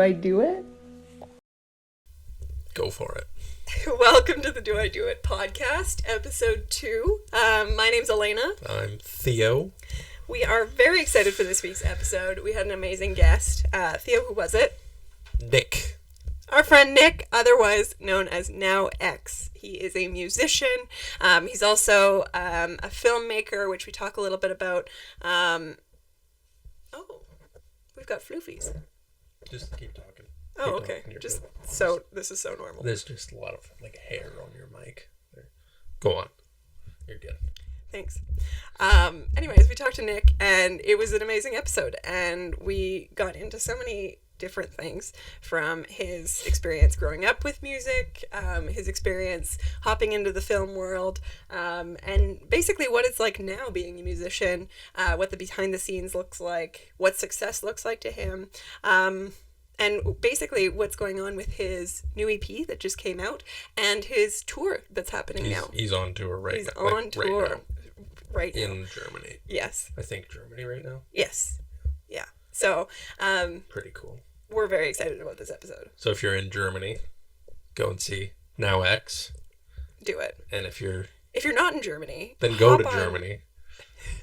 Do I Do It? Go for it. Welcome to the Do I Do It podcast, episode 2. My name's Alayna. I'm Theo. We are very excited for this week's episode. We had an amazing guest. Theo, who was it? Nick. Our friend Nick, otherwise known as Now X. He is a musician. He's also a filmmaker, which we talk a little bit about. We've got floofies. Just keep talking. Oh, okay. Just good. So this is so normal. There's just a lot of hair on your mic. There. Go on. You're good. Thanks. Anyways, we talked to Nick, and it was an amazing episode, and we got into so many different things, from his experience growing up with music, his experience hopping into the film world, and basically what it's like now being a musician, what the behind the scenes looks like, what success looks like to him, and basically what's going on with his new EP that just came out and his tour that's happening now. He's on tour right now. He's on tour right now. In Germany. Yes. I think Germany right now. Yes. Yeah. So, pretty cool. We're very excited about this episode. So if you're in Germany, go and see Now X. Do it. And if you're not in Germany, then go to Germany.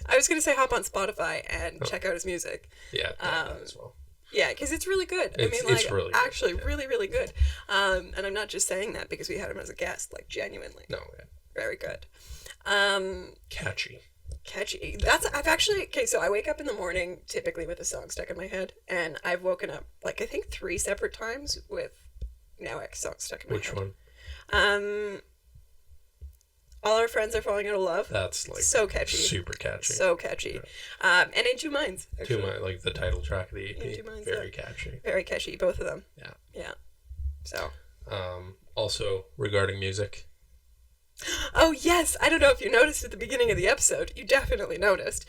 I was going to say hop on Spotify and check out his music. Yeah, that as well. Yeah, because it's really good. It's really actually good, yeah. really, really good. And I'm not just saying that because we had him as a guest, genuinely. No, yeah. Very good. Catchy. So I wake up in the morning typically with a song stuck in my head, and I've woken up I think 3 separate times with Now X songs stuck in my head. Which one? All Our Friends Are Falling Out of Love. That's so catchy. Super catchy. So catchy. Yeah. And In Two Minds. Actually. 2 Minds, the title track of the EP. In Two Minds, very catchy. Very catchy, both of them. Yeah. Yeah. So. Also regarding music. Oh, yes. I don't know if you noticed at the beginning of the episode. You definitely noticed.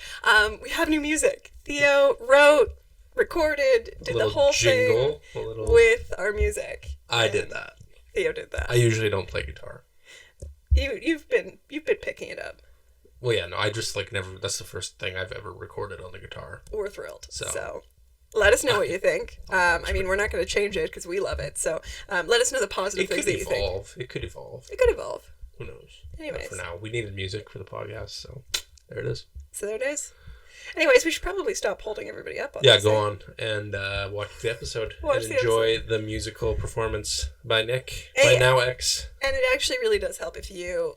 We have new music. Theo wrote, recorded, did the whole jingle, thing with our music. I did that. Theo did that. I usually don't play guitar. You've been picking it up. Well, yeah, no, I just never. That's the first thing I've ever recorded on the guitar. We're thrilled. So let us know what you think. We're not going to change it because we love it. So let us know the positive things that you think. It could evolve. It could evolve. Who knows? Anyways. But for now, we needed music for the podcast, so there it is. So there it is. Anyways, we should probably stop holding everybody up on this. Yeah, go on and watch the episode and enjoy the musical performance by Nick, by Now X. And it actually really does help if you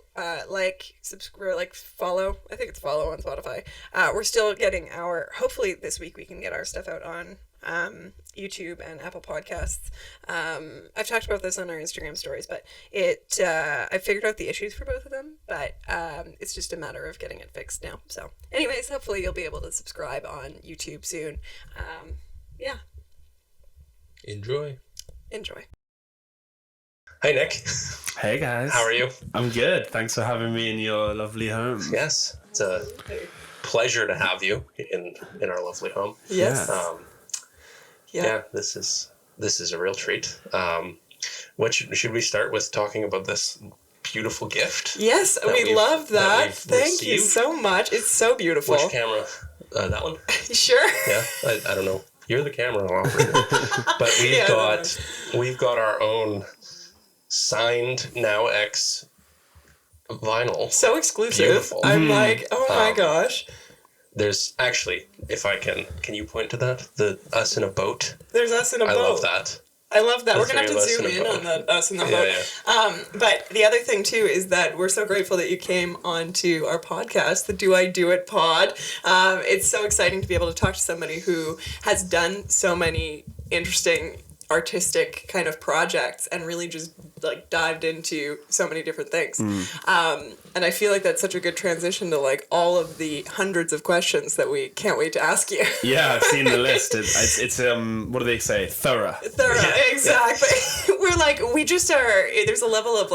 subscribe, follow. I think it's follow on Spotify. We're still getting hopefully this week we can get our stuff out on YouTube and Apple Podcasts. I've talked about this on our Instagram stories, but I figured out the issues for both of them, but it's just a matter of getting it fixed now. So anyways, hopefully you'll be able to subscribe on YouTube soon. Yeah. Enjoy. Hi, Nick. Hey, guys. How are you? I'm good. Thanks for having me in your lovely home. Yes. It's a pleasure to have you in our lovely home. Yes. Yeah, this is a real treat. Should we start with talking about this beautiful gift? Yes, we love that. Thank you so much. It's so beautiful. Which camera? That one? Sure. Yeah, I don't know. You're the camera operator. But we've got our own signed Now X vinyl. So exclusive. Beautiful. I'm oh my gosh. There's actually, if I can you point to that? The us in a boat. There's us in a boat. I love that. We're going to have to zoom in on the us in the boat. Yeah. But the other thing, too, is that we're so grateful that you came on to our podcast, the Do I Do It pod. It's so exciting to be able to talk to somebody who has done so many interesting artistic kind of projects and really just dived into so many different things. And I feel like that's such a good transition to all of the hundreds of questions that we can't wait to ask you. Yeah, I've seen the list. It's what do they say? Thorough. Yeah. Exactly. Yeah. We're we just are, there's a level of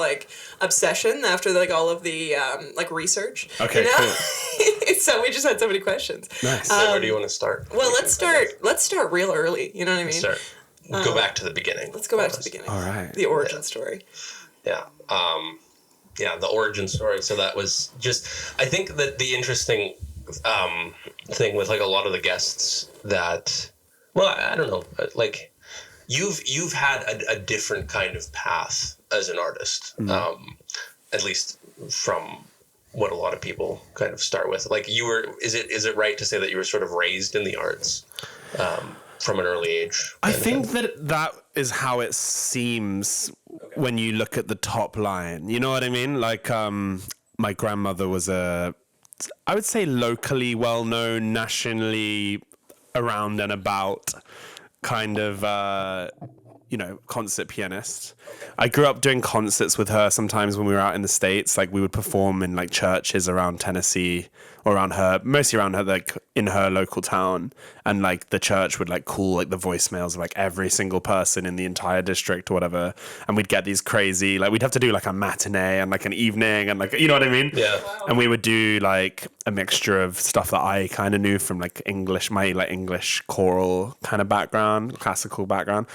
obsession after all of the research. Okay, cool. So we just had so many questions. Nice. So where do you want to start? Well, let's start real early. You know what I mean? Go back to the beginning. Let's go back to the beginning. All right. The origin story. Yeah. The origin story. So that was just, I think that the interesting thing with a lot of the guests that, well, I don't know, you've had a different kind of path as an artist, at least from what a lot of people kind of start with. Like you were, is it right to say that you were sort of raised in the arts from an early age? I think that is how it seems when you look at the top line. You know what I mean? Like, my grandmother was I would say locally well-known, nationally around and about kind of, concert pianist. I grew up doing concerts with her sometimes when we were out in the States. Like we would perform in like churches around Tennessee or around her, mostly around her, like in her local town. And like the church would like call like the voicemails of like every single person in the entire district or whatever. And we'd get these crazy, like we'd have to do like a matinee and like an evening and like, you know what I mean? Yeah. Wow. And we would do like a mixture of stuff that I kind of knew from like English, my like English choral kind of background, classical background.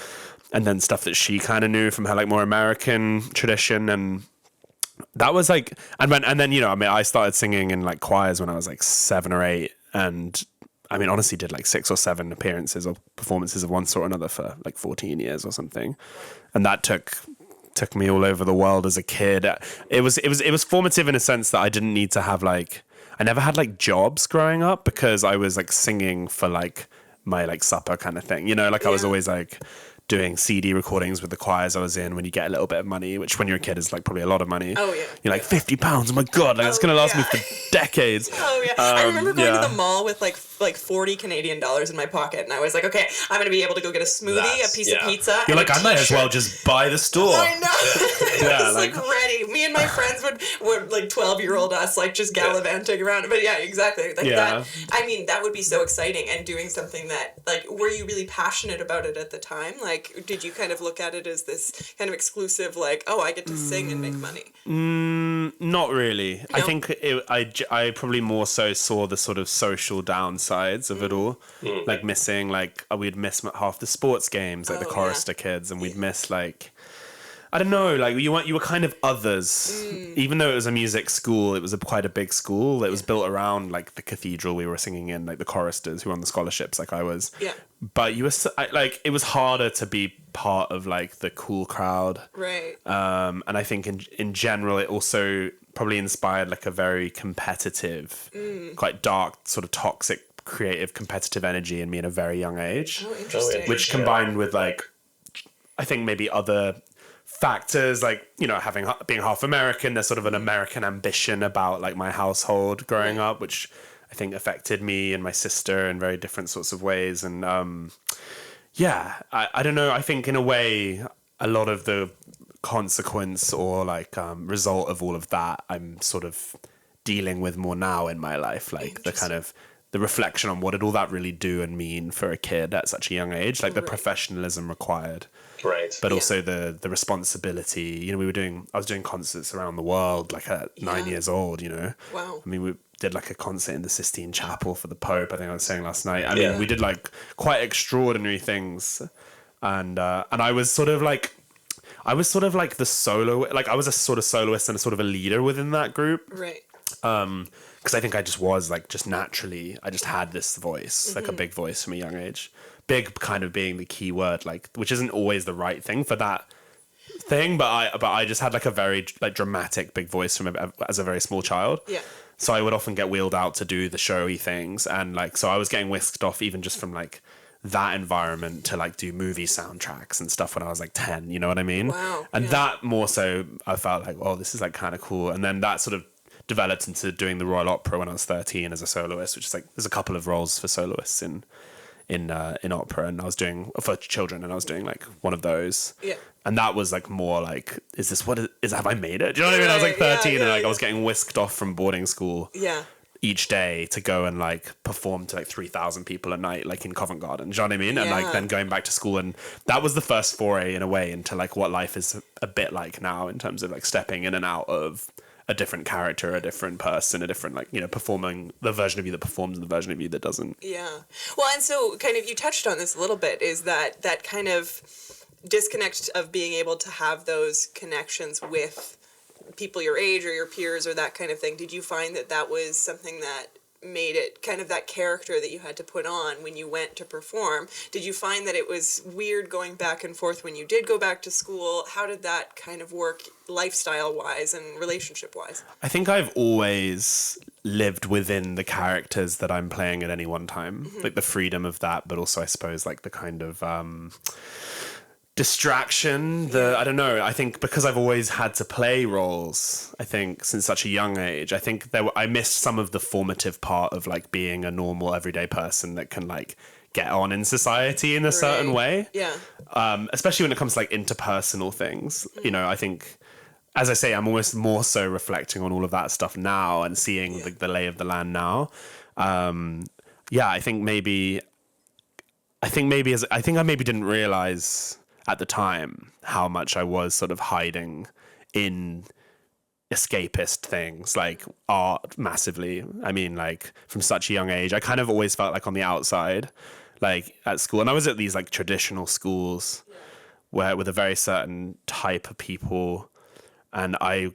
And then stuff that she kind of knew from her like more American tradition. And that was like, and then, I started singing in like choirs when I was like 7 or 8. And I mean, honestly did like 6 or 7 appearances or performances of one sort or another for like 14 years or something. And that took me all over the world as a kid. It was formative in a sense that I didn't need to have like, I never had like jobs growing up because I was like singing for like my like supper kind of thing, I was always like doing CD recordings with the choirs I was in when you get a little bit of money, which when you're a kid is like probably a lot of money. Oh yeah. You're like £50, oh my God, like, it's going to last me for decades. Oh yeah. I remember going to the mall with like 40 Canadian dollars in my pocket and I was like, okay, I'm going to be able to go get a smoothie, a piece of pizza. You're like, I might as well just buy the store. I know. I was like ready. Me and my friends would like 12-year-old us like just gallivanting around. But yeah, exactly. Like that. I mean, that would be so exciting and doing something that like, were you really passionate about it at the time? Like, did you kind of look at it as this kind of exclusive, like, oh, I get to sing and make money? Not really. No? I think I probably more so saw the sort of social downsides of it all. Like missing, like, we'd miss half the sports games, like the chorister kids, and we'd miss, like, I don't know, like, you were kind of others. Even though it was a music school, it was quite a big school. It was built around, like, the cathedral we were singing in, like, the choristers who were on the scholarships, like I was. Yeah. But you were, like, it was harder to be part of, like, the cool crowd. Right. And I think in general, it also probably inspired, like, a very competitive, quite dark, sort of toxic, creative, competitive energy in me at a very young age. Oh, interesting. Which combined with, like, I think maybe other factors, like, being half American, there's sort of an American ambition about like my household growing up, which I think affected me and my sister in very different sorts of ways. And I don't know, I think in a way a lot of the consequence or like result of all of that I'm sort of dealing with more now in my life, like the kind of the reflection on what did all that really do and mean for a kid at such a young age, like the professionalism required. Right. But also the responsibility. I was doing concerts around the world, like at 9 years old, Wow. I mean, we did like a concert in the Sistine Chapel for the Pope, I think I was saying last night. I mean, we did like quite extraordinary things. And I was sort of like the solo, like I was a sort of soloist and a sort of a leader within that group. Right. Because I think I just was like, just naturally, I just had this voice, like a big voice from a young age. Big kind of being the key word, like, which isn't always the right thing for that thing, but I just had like a very like dramatic big voice as a very small child. Yeah. So I would often get wheeled out to do the showy things, and like, so I was getting whisked off even just from like that environment to like do movie soundtracks and stuff when I was like 10, you know what I mean? Wow. And that more so, I felt like, oh, this is like kind of cool. And then that sort of developed into doing the Royal Opera when I was 13 as a soloist, which is like, there's a couple of roles for soloists in opera, and I was doing for children, and I was doing like one of those. Yeah. And that was like more like, is this what is have I made it? Do you know what I mean? I was like 13 and like I was getting whisked off from boarding school. Yeah. Each day to go and like perform to like 3,000 people a night, like in Covent Garden. Do you know what I mean? And like then going back to school, and that was the first foray in a way into like what life is a bit like now in terms of like stepping in and out of a different character, a different person, a different, like, performing the version of you that performs and the version of you that doesn't. Yeah. Well, and so kind of you touched on this a little bit, is that kind of disconnect of being able to have those connections with people your age or your peers or that kind of thing. Did you find that was something that made it kind of that character that you had to put on when you went to perform. Did you find that it was weird going back and forth when you did go back to school? How did that kind of work lifestyle-wise and relationship-wise? I think I've always lived within the characters that I'm playing at any one time. Like the freedom of that, but also I suppose like the kind of distraction, I don't know, I think because I've always had to play roles, I think since such a young age, I think I missed some of the formative part of like being a normal everyday person that can like get on in society in a certain way. Yeah. Especially when it comes to like interpersonal things. You know, I think, as I say, I'm almost more so reflecting on all of that stuff now and seeing the lay of the land now. I think I maybe didn't realize at the time how much I was sort of hiding in escapist things like art massively. I mean, like from such a young age, I kind of always felt like on the outside, like at school. And I was at these like traditional schools where with a very certain type of people, and I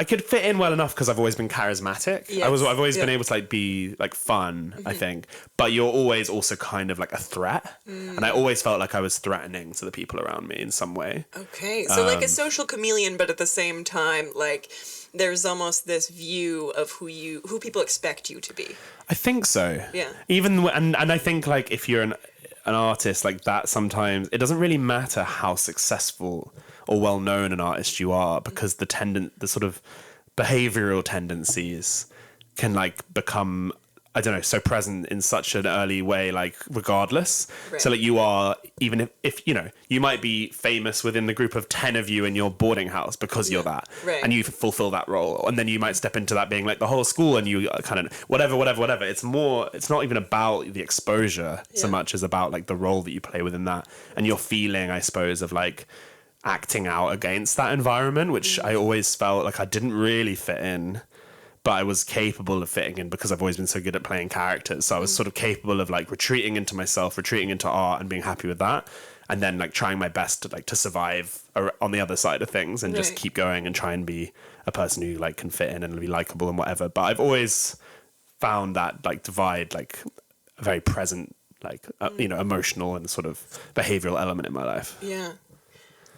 could fit in well enough because I've always been charismatic. Yes. I've always been able to like be like fun, I think. But you're always also kind of like a threat. And I always felt like I was threatening to the people around me in some way. Okay. So like a social chameleon, but at the same time, like there's almost this view of who people expect you to be. I think so. Yeah. And I think like if you're an artist like that, sometimes it doesn't really matter how successful or well known an artist you are, because the sort of behavioral tendencies can like become, I don't know, so present in such an early way, like regardless. Right. So like you are, even if you know, you might be famous within the group of 10 of you in your boarding house because you're that, right. and you fulfill that role, and then you might step into that being like the whole school, and you kind of whatever. It's not even about the exposure so much as about like the role that you play within that, and your feeling, I suppose, of like acting out against that environment, which I always felt like I didn't really fit in, but I was capable of fitting in because I've always been so good at playing characters. So I was sort of capable of like retreating into myself, retreating into art, and being happy with that, and then like trying my best to survive on the other side of things and just keep going and try and be a person who like can fit in and be likable and whatever. But I've always found that like divide like a very present, like emotional and sort of behavioral element in my life. Yeah.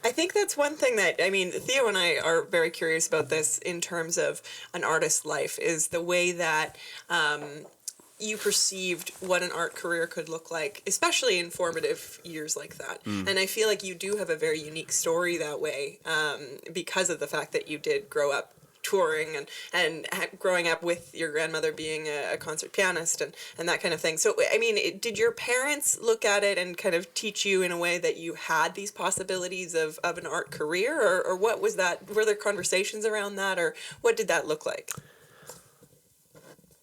I think that's one thing that, I mean, Theo and I are very curious about this in terms of an artist's life, is the way that you perceived what an art career could look like, especially in formative years like that. And I feel like you do have a very unique story that way, because of the fact that you did grow up touring and growing up with your grandmother being a concert pianist and that kind of thing. So, I mean, did your parents look at it and kind of teach you in a way that you had these possibilities of an art career, or what was that? Were there conversations around that, or what did that look like?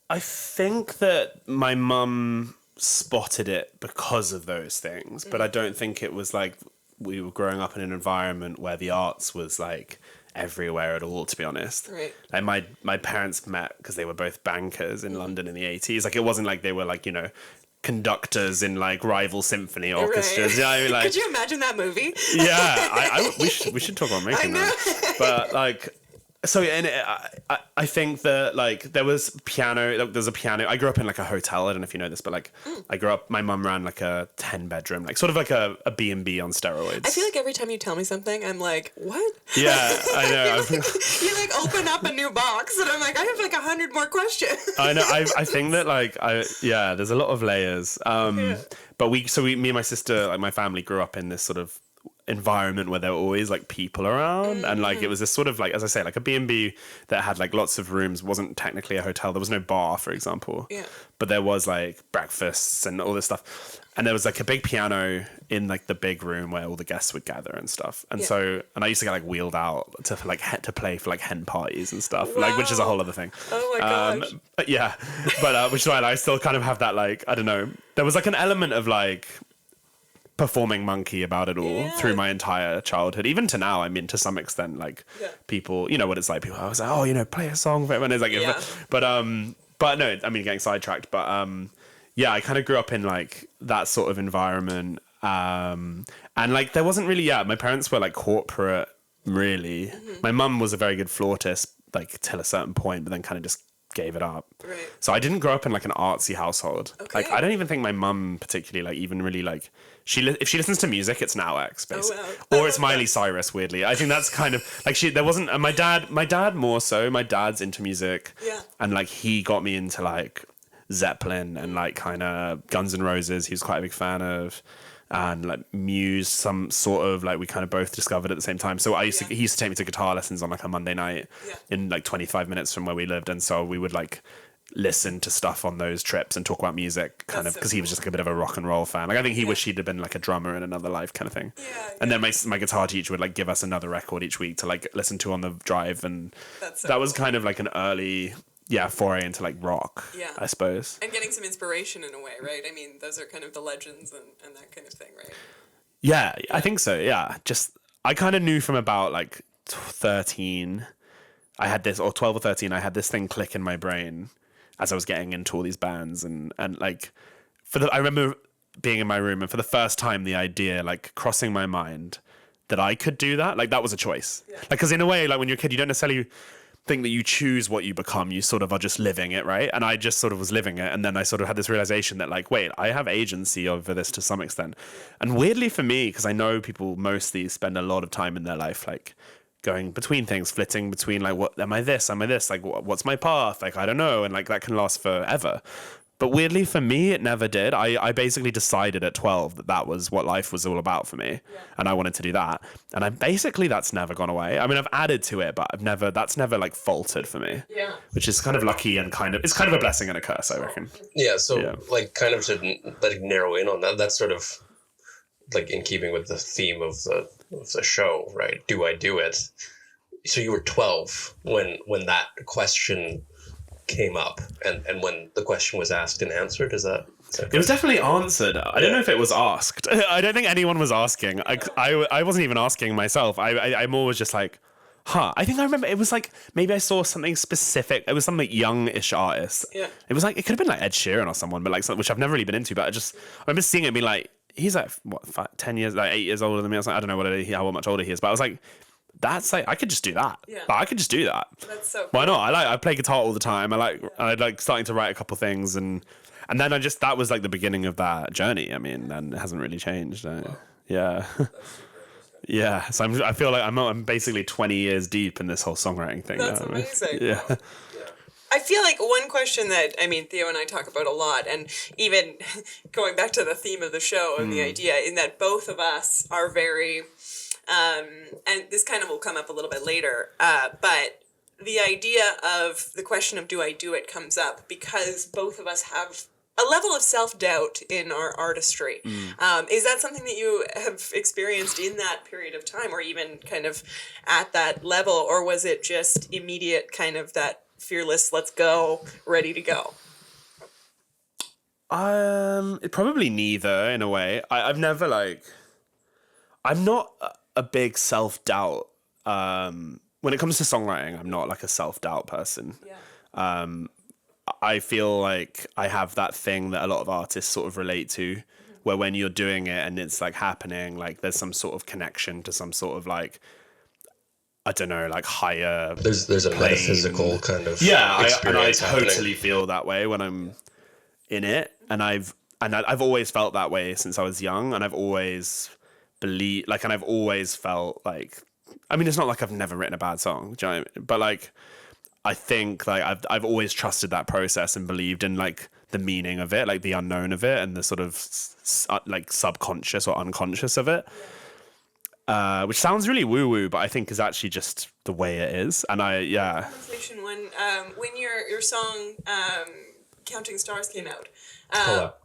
I think that my mum spotted it because of those things, but I don't think it was like we were growing up in an environment where the arts was like everywhere at all, to be honest. Right. Like my parents met because they were both bankers in London in the 80s. Like it wasn't like they were like, you know, conductors in like rival symphony orchestras. Right. Yeah, I mean, like, could you imagine that movie? Yeah, we should talk about making that. But like, so and I think that like there's a piano. I grew up in like a hotel. I don't know if you know this, but like I grew up. My mum ran like a 10-bedroom, like sort of like a B&B on steroids. I feel like every time you tell me something, I'm like, what? Yeah, I know. You like open up a new box, and I'm like, I have like 100 more questions. I know. I think that like there's a lot of layers. But me and my sister, like my family, grew up in this sort of environment where there were always like people around, and like it was this sort of like, as I say, like a B&B that had like lots of rooms. Wasn't technically a hotel. There was no bar, for example, but there was like breakfasts and all this stuff, and there was like a big piano in like the big room where all the guests would gather and stuff. And so I used to get like wheeled out to play for like hen parties and stuff. Wow. Like, which is a whole other thing. Oh my gosh. But which is why I still kind of have that, like, I don't know, there was like an element of like performing monkey about it all through my entire childhood, even to now. I mean, to some extent, like people, you know what it's like. People, I was like, oh, you know, play a song for it. And it's like, but no, I mean, getting sidetracked. But I kind of grew up in like that sort of environment, and like there wasn't really. My parents were like corporate, really. My mum was a very good flautist, like till a certain point, but then kind of just gave it up. Right. So I didn't grow up in like an artsy household. Okay. Like I don't even think my mum particularly like even really like if she listens to music, it's Now X basically, wow. or it's Miley Cyrus. Weirdly, I think that's kind of like there wasn't. And my dad more so. My dad's into music. Yeah. And like he got me into like Zeppelin and like kind of Guns N' Roses. He was quite a big fan of. And like Muse, some sort of like we kind of both discovered at the same time. So he used to take me to guitar lessons on like a Monday night in like 25 minutes from where we lived, and so we would like listen to stuff on those trips and talk about music kind of because he was just like a bit of a rock and roll fan. Like I think he wished he'd have been like a drummer in another life kind of thing. And then my guitar teacher would like give us another record each week to like listen to on the drive, and that was kind of like an early foray into like rock, I suppose. And getting some inspiration in a way, right? I mean, those are kind of the legends and that kind of thing, right? Yeah, I think so, yeah. Just, I kind of knew from about like 13, I had this, or 12 or 13, I had this thing click in my brain as I was getting into all these bands. And like, I remember being in my room and for the first time, the idea like crossing my mind that I could do that. Like that was a choice. Yeah. Like, cause in a way, like when you're a kid, you don't necessarily think that you choose what you become, you sort of are just living it, right? And I just sort of was living it, and then I sort of had this realization that like, wait, I have agency over this to some extent. And weirdly for me, because I know people mostly spend a lot of time in their life like going between things, flitting between like, what am I this, like what's my path, like I don't know, and like that can last forever. But weirdly for me, it never did. I basically decided at 12 that was what life was all about for me. Yeah. And I wanted to do that. And that's never gone away. I mean, I've added to it, but that's never like faltered for me. Yeah. Which is kind of lucky and it's kind of a blessing and a curse, I reckon. Yeah. So like kind of to like narrow in on that, that's sort of like in keeping with the theme of the show, right? Do I do it? So you were 12 when that question came up and when the question was asked and answered, is that it was definitely answered. I don't know if it was asked. I don't think anyone was asking. I wasn't even asking myself. I more was just like, I think I remember it was like maybe I saw something specific. It was some like young-ish artist. Yeah. It was like it could have been like Ed Sheeran or someone, but like which I've never really been into. But I remember seeing it and being like, he's like what 10 years, like 8 years older than me. I was like, I don't know how much older he is, but I was like, that's like I could just do that. Yeah. But I could just do that. That's so cool. Why not? I play guitar all the time. I like starting to write a couple things and then that was like the beginning of that journey. I mean, and it hasn't really changed. Yeah. Yeah. So I feel like I'm basically 20 years deep in this whole songwriting thing. That's amazing. Yeah. I feel like one question that, I mean, Theo and I talk about a lot, and even going back to the theme of the show and the idea in that both of us are very, and this kind of will come up a little bit later, but the idea of the question of do I do it comes up because both of us have a level of self-doubt in our artistry. Is that something that you have experienced in that period of time or even kind of at that level, or was it just immediate kind of that fearless, let's go, ready to go? Probably neither in a way. I'm not a big self-doubt. When it comes to songwriting, I'm not like a self-doubt person. Yeah. I feel like I have that thing that a lot of artists sort of relate to, where when you're doing it and it's like happening, like there's some sort of connection to some sort of like, I don't know, like higher. There's a metaphysical kind of I experience totally feel that way when I'm in it, and I've always felt that way since I was young, and I've always believed and I've always felt like, I mean, it's not like I've never written a bad song, do you know what I mean? But like, I think like I've always trusted that process and believed in like the meaning of it, like the unknown of it, and the sort of like subconscious or unconscious of it. Which sounds really woo-woo, but I think is actually just the way it is. And Conversation when your song Counting Stars came out.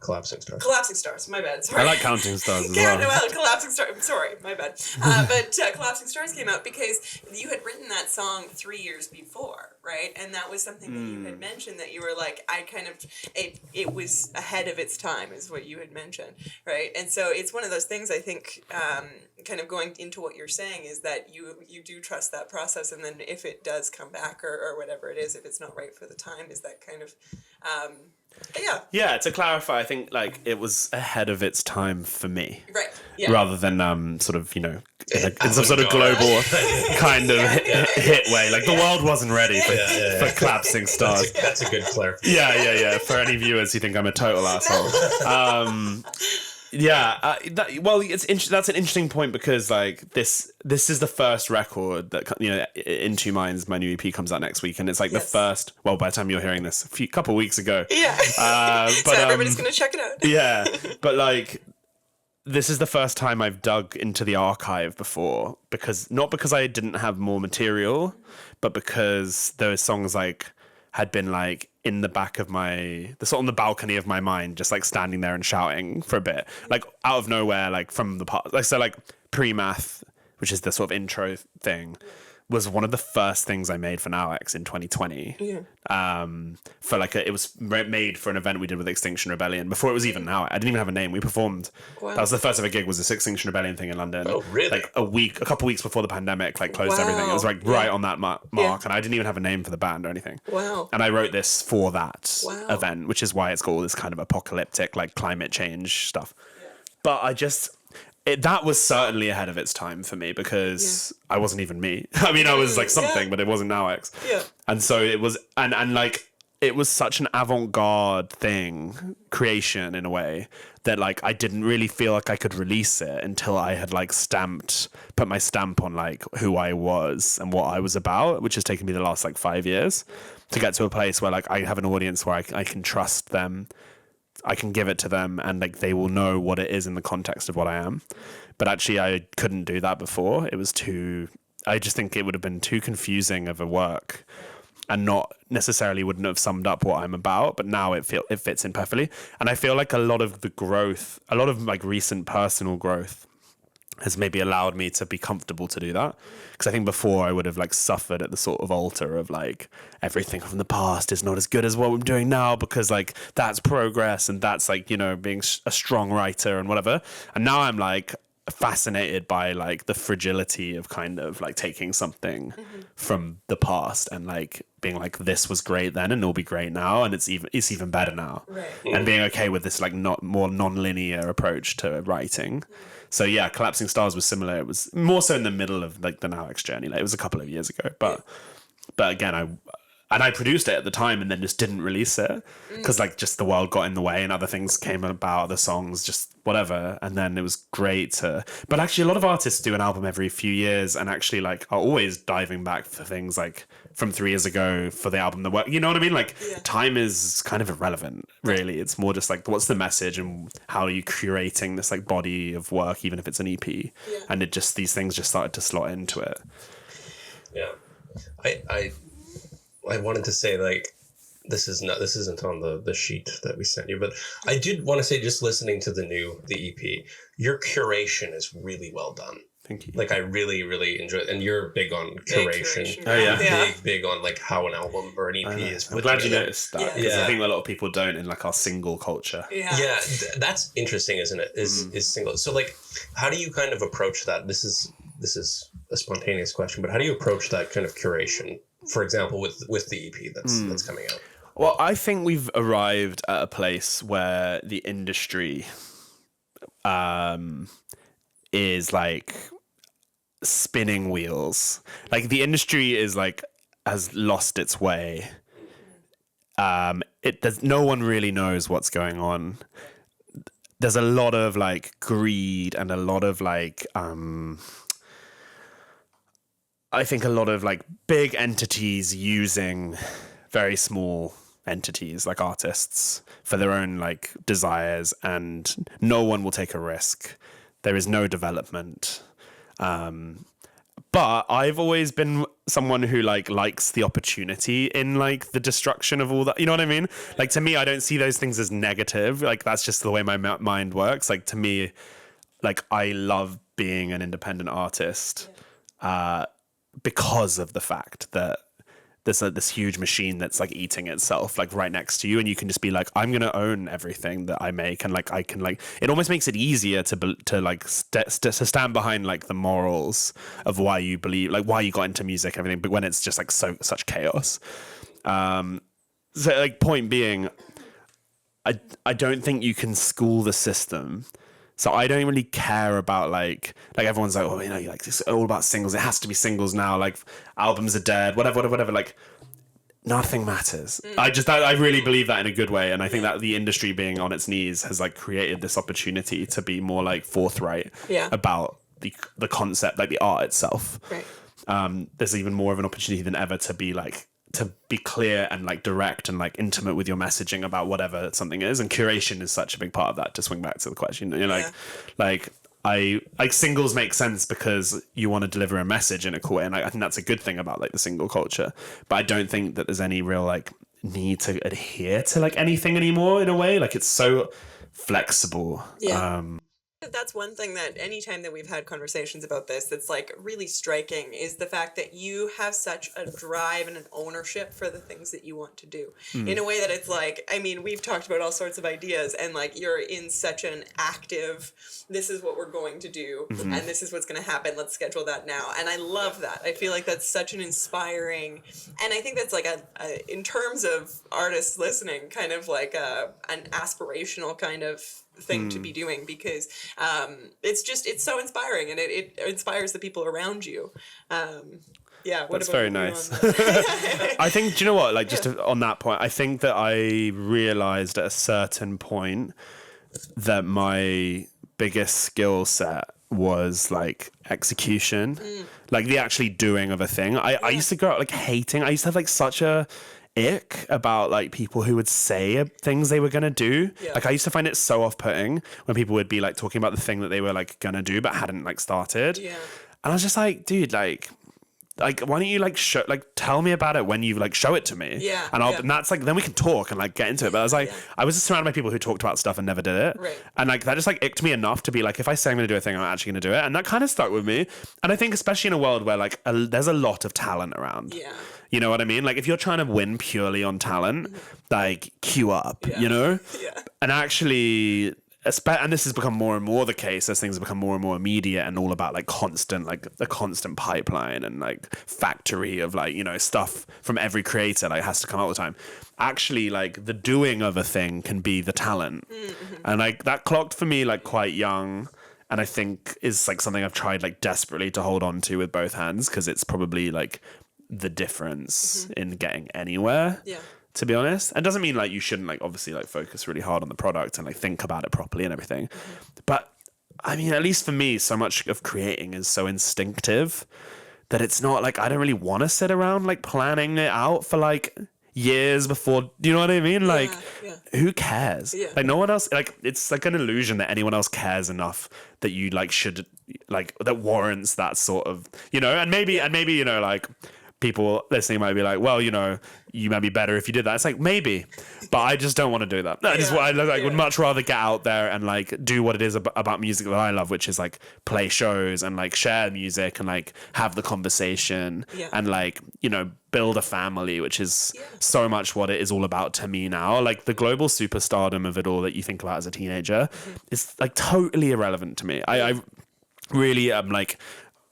Collapsing Stars. Collapsing Stars, my bad. Sorry. I like Counting Stars as well. Collapsing Stars, sorry, my bad. But Collapsing Stars came out because you had written that song 3 years before, right? And that was something that you had mentioned that you were like, it was ahead of its time is what you had mentioned, right? And so it's one of those things I think, kind of going into what you're saying is that you do trust that process, and then if it does come back or whatever it is, if it's not right for the time, is that kind of Yeah, to clarify, I think like it was ahead of its time for me. Right. Yeah. Rather than sort of, in some sort of global kind of hit way. Like the world wasn't ready for Collapsing Stars. That's a good clarification. Yeah. For any viewers who think I'm a total asshole. That's an interesting point because like this is the first record that In Two Minds, my new EP, comes out next week, and it's like the first. Well, by the time you're hearing this, couple weeks ago. Yeah. So everybody's gonna check it out. Yeah, but like this is the first time I've dug into the archive before not because I didn't have more material, but because those songs like had been like in the back of on the balcony of my mind, just like standing there and shouting for a bit, like out of nowhere, like from the past. Like, so like Pre-Math, which is the sort of intro thing, was one of the first things I made for NowX in 2020. Yeah. For like it was made for an event we did with Extinction Rebellion before it was even Now. I didn't even have a name. We performed. Wow. That was the first ever gig. Was this Extinction Rebellion thing in London? Oh, really? Like a couple weeks before the pandemic, like closed everything. It was like right on that mark, and I didn't even have a name for the band or anything. Wow. And I wrote this for that event, which is why it's got all this kind of apocalyptic, like climate change stuff. Yeah. But I just. That was certainly ahead of its time for me because I wasn't even me. I mean, I was like something, but it wasn't NowX. Yeah. And so it was, and like, it was such an avant-garde creation in a way that like, I didn't really feel like I could release it until I had like put my stamp on like who I was and what I was about, which has taken me the last like 5 years to get to a place where like I have an audience where I can trust them. I can give it to them and like they will know what it is in the context of what I am. But actually I couldn't do that before. It was I just think it would have been too confusing of a work and not necessarily wouldn't have summed up what I'm about, but now it fits in perfectly. And I feel like a lot of like recent personal growth has maybe allowed me to be comfortable to do that. Because I think before I would have like suffered at the sort of altar of like everything from the past is not as good as what I'm doing now because like that's progress and that's like, being a strong writer and whatever. And now I'm like fascinated by like the fragility of kind of like taking something from the past and like being like this was great then and it'll be great now and it's even better now. Right. And being okay with this like not more non-linear approach to writing. So yeah, Collapsing Stars was similar. It was more so in the middle of like the NowX journey. Like it was a couple of years ago, but again, I produced it at the time and then just didn't release it because like just the world got in the way and other things came about, other songs, just whatever. And then it was great but actually a lot of artists do an album every few years and actually like are always diving back for things like from 3 years ago for the album that worked. You know what I mean? Like time is kind of irrelevant, really. It's more just like, what's the message and how are you curating this like body of work, even if it's an EP? Yeah. And these things just started to slot into it. Yeah. I wanted to say like this isn't on the sheet that we sent you, but I did want to say just listening to the EP, your curation is really well done. Thank you. Like I really, really enjoy it. And you're big on curation. Oh yeah. Big on like how an album or an EP is put I'm glad together. you noticed that because I think a lot of people don't in like our single culture. Yeah. That's interesting, isn't it? Is single. So like how do you kind of approach that? This is a spontaneous question, but how do you approach that kind of curation? For example, with the EP that's coming out. Well, I think we've arrived at a place where the industry is like spinning wheels. Like the industry is like has lost its way. No one really knows what's going on. There's a lot of like greed and a lot of like I think a lot of like big entities using very small entities like artists for their own like desires, and no one will take a risk. There is no development. But I've always been someone who like likes the opportunity in like the destruction of all that. You know what I mean? Like to me, I don't see those things as negative. Like that's just the way my mind works. Like to me, like I love being an independent artist. Because of the fact that there's this huge machine that's like eating itself like right next to you, and you can just be like, I'm gonna own everything that I make, and like I can like it almost makes it easier to like to stand behind like the morals of why you believe, like why you got into music, everything. But when it's just like such chaos, so like point being, I don't think you can school the system. So I don't really care about like everyone's like, oh, you know, like it's all about singles. It has to be singles now. Like albums are dead. Whatever. Like nothing matters. I really believe that in a good way, and I think that the industry being on its knees has like created this opportunity to be more like forthright about the concept, like the art itself. Right. There's even more of an opportunity than ever to be clear and like direct and like intimate with your messaging about whatever something is, and curation is such a big part of that. To swing back to the question, you know, like singles make sense because you want to deliver a message in a cool way, and I think that's a good thing about like the single culture. But I don't think that there's any real like need to adhere to like anything anymore in a way. Like it's so flexible. That's one thing that anytime that we've had conversations about this that's like really striking is the fact that you have such a drive and an ownership for the things that you want to do in a way that it's like, I mean, we've talked about all sorts of ideas, and like you're in such an active, this is what we're going to do and this is what's going to happen, let's schedule that now. And I love that. I feel like that's such an inspiring, and I think that's like a in terms of artists listening, kind of like an aspirational kind of thing to be doing, because it's so inspiring, and it inspires the people around you. That's very nice. I think, do you know what, like just on that point, I think that I realized at a certain point that my biggest skill set was like execution, like the actually doing of a thing. I used to grow up like hating, I used to have like such a ick about like people who would say things they were gonna do. Like I used to find it so off-putting when people would be like talking about the thing that they were like gonna do but hadn't like started. And I was just like, dude, like why don't you like tell me about it when you like show it to me, and that's like, then we can talk and like get into it. But I was like, I was just surrounded by people who talked about stuff and never did it, and like that just like icked me enough to be like, if I say I'm gonna do a thing, I'm actually gonna do it. And that kind of stuck with me. And I think especially in a world where like there's a lot of talent around, you know what I mean, like if you're trying to win purely on talent, like queue up, you know. And actually, and this has become more and more the case as things have become more and more immediate and all about like a constant pipeline and like factory of like, you know, stuff from every creator like has to come out all the time. Actually, like the doing of a thing can be the talent. And like that clocked for me like quite young, and I think is like something I've tried like desperately to hold on to with both hands, because it's probably like the difference in getting anywhere. To be honest, it doesn't mean like you shouldn't like obviously like focus really hard on the product and like think about it properly and everything. But I mean, at least for me, so much of creating is so instinctive that it's not like, I don't really want to sit around like planning it out for like years before. Do you know what I mean? Like, who cares? Like no one else, like it's like an illusion that anyone else cares enough that you like should like, that warrants that sort of, you know. And maybe you know, like people listening might be like, well, you know, you might be better if you did that. It's like, maybe, but I just don't want to do that. That is what I like, would much rather get out there and like do what it is about music that I love, which is like play shows and like share music and like have the conversation and like, you know, build a family, which is so much what it is all about to me now. Like the global superstardom of it all that you think about as a teenager is like totally irrelevant to me. I really am like,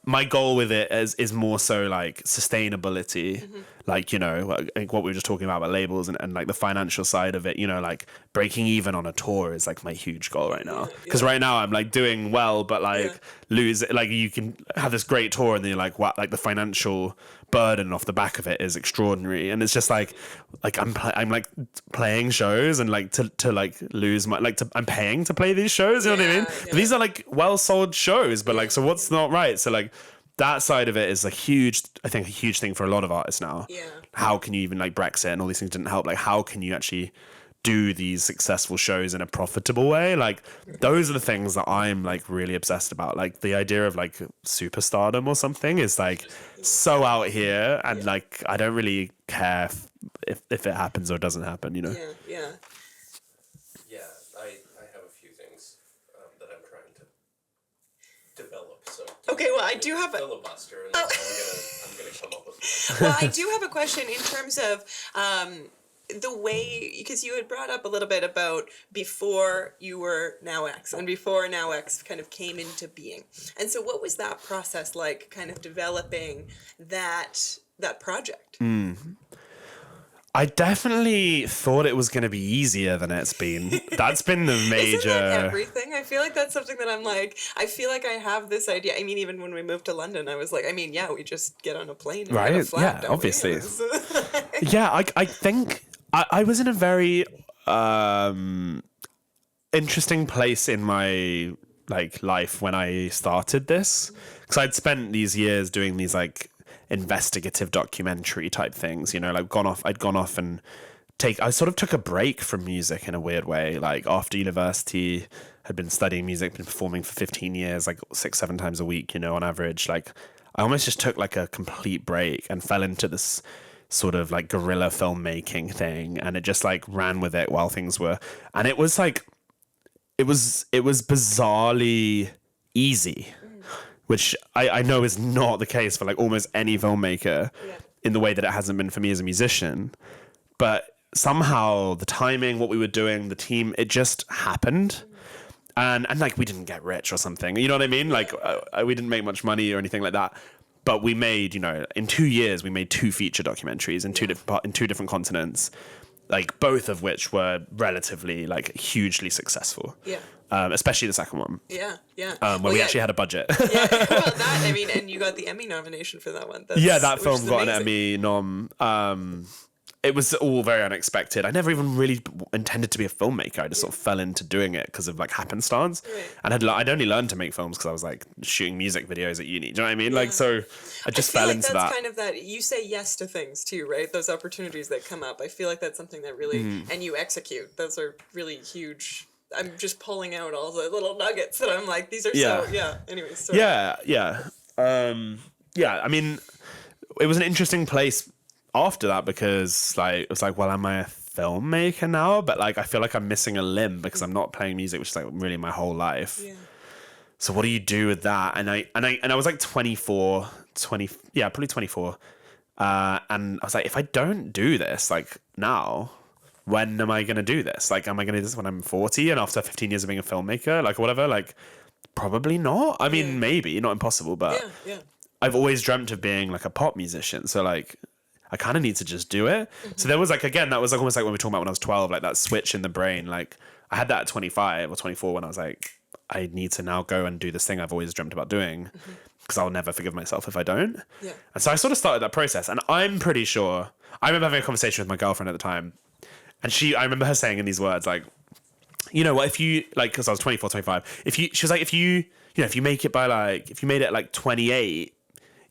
my goal with it is more so like sustainability, like, you know, like what we were just talking about labels and like the financial side of it, you know, like breaking even on a tour is like my huge goal right now. Because right now I'm like doing well, but like lose, like you can have this great tour and then you're like, what, like the financial burden off the back of it is extraordinary. And it's just like I'm like playing shows and like to like lose my, like I'm paying to play these shows, you know what I mean? But these are like well sold shows, but like, so what's not right? So like that side of it is a huge thing for a lot of artists now. How can you even, like Brexit and all these things didn't help, like how can you actually do these successful shows in a profitable way? Like those are the things that I'm like really obsessed about. Like the idea of like superstardom or something is like so out here, and like I don't really care if it happens or doesn't happen, you know. I have a few things that I'm trying to develop. So okay, well, I do have a filibuster, and I'm gonna come up with. Well, I do have a question in terms of the way, because you had brought up a little bit about before you were Now X and before Now X kind of came into being. And so what was that process like, kind of developing that project? I definitely thought it was going to be easier than it's been. That's been the major... Isn't that everything? I feel like that's something that I'm like, I feel like I have this idea. I mean, even when we moved to London, I was like, I mean, yeah, we just get on a plane and get a flat, yeah, obviously. We? Yeah, I think I was in a very interesting place in my like life when I started this, because I'd spent these years doing these like investigative documentary type things, you know, like I'd gone off and I sort of took a break from music in a weird way. Like after university, had been studying music, been performing for 15 years, like 6-7 times a week, you know, on average. Like I almost just took like a complete break and fell into this sort of like guerrilla filmmaking thing, and it just like ran with it while things were, and it was like it was bizarrely easy, which I know is not the case for like almost any filmmaker in the way that it hasn't been for me as a musician. But somehow the timing, what we were doing, the team, it just happened. And like we didn't get rich or something, you know what I mean? Like we didn't make much money or anything like that. But we made, you know, in 2 years, we made 2 feature documentaries in two different continents, like both of which were relatively like hugely successful. Yeah. Especially the second one. Yeah, yeah. When we actually had a budget. Yeah, well, that, I mean, and you got the Emmy nomination for that one. That film got an Emmy nom. It was all very unexpected. I never even really intended to be a filmmaker. I just sort of fell into doing it because of like happenstance. Right. And I'd only learned to make films because I was like shooting music videos at uni. Do you know what I mean? Yeah. Like, so I just fell into that. Kind of that, you say yes to things too, right? Those opportunities that come up. I feel like that's something that really, and you execute. Those are really huge. I'm just pulling out all the little nuggets that I'm like, these are anyways. So. Yeah. I mean, it was an interesting place after that, because like it was like, well, am I a filmmaker now? But like I feel like I'm missing a limb because I'm not playing music, which is like really my whole life. Yeah. So what do you do with that? And I was like 24, probably 24. And I was like, if I don't do this like now, when am I gonna do this? Like, am I gonna do this when I'm 40 and after 15 years of being a filmmaker? Like whatever, like probably not. I mean, maybe, not impossible, but I've always dreamt of being like a pop musician. So like I kind of need to just do it. Mm-hmm. So there was like, again, that was like almost like when we were talking about when I was 12, like that switch in the brain. Like I had that at 25 or 24 when I was like, I need to now go and do this thing I've always dreamt about doing, because I'll never forgive myself if I don't. Yeah. And so I sort of started that process, and I'm pretty sure, I remember having a conversation with my girlfriend at the time, and I remember her saying in these words, like, you know what, if you, like, because I was 24, 25, she was like, if you make it by like, if you made it at like 28,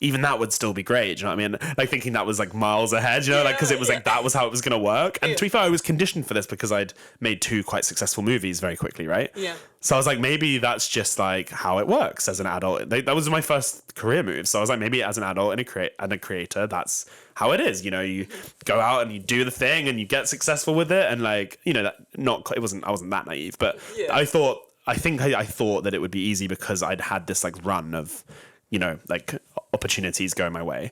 even that would still be great. Do you know what I mean? Like thinking that was like miles ahead, you know, like because it was like that was how it was going to work. And to be fair, I was conditioned for this because I'd made 2 quite successful movies very quickly, right? Yeah. So I was like, maybe that's just like how it works as an adult. That was my first career move. So I was like, maybe as an adult and a creator, that's how it is. You know, you go out and you do the thing and you get successful with it. And like, you know, I wasn't that naive, but I thought that it would be easy because I'd had this like run of, you know, like opportunities go my way.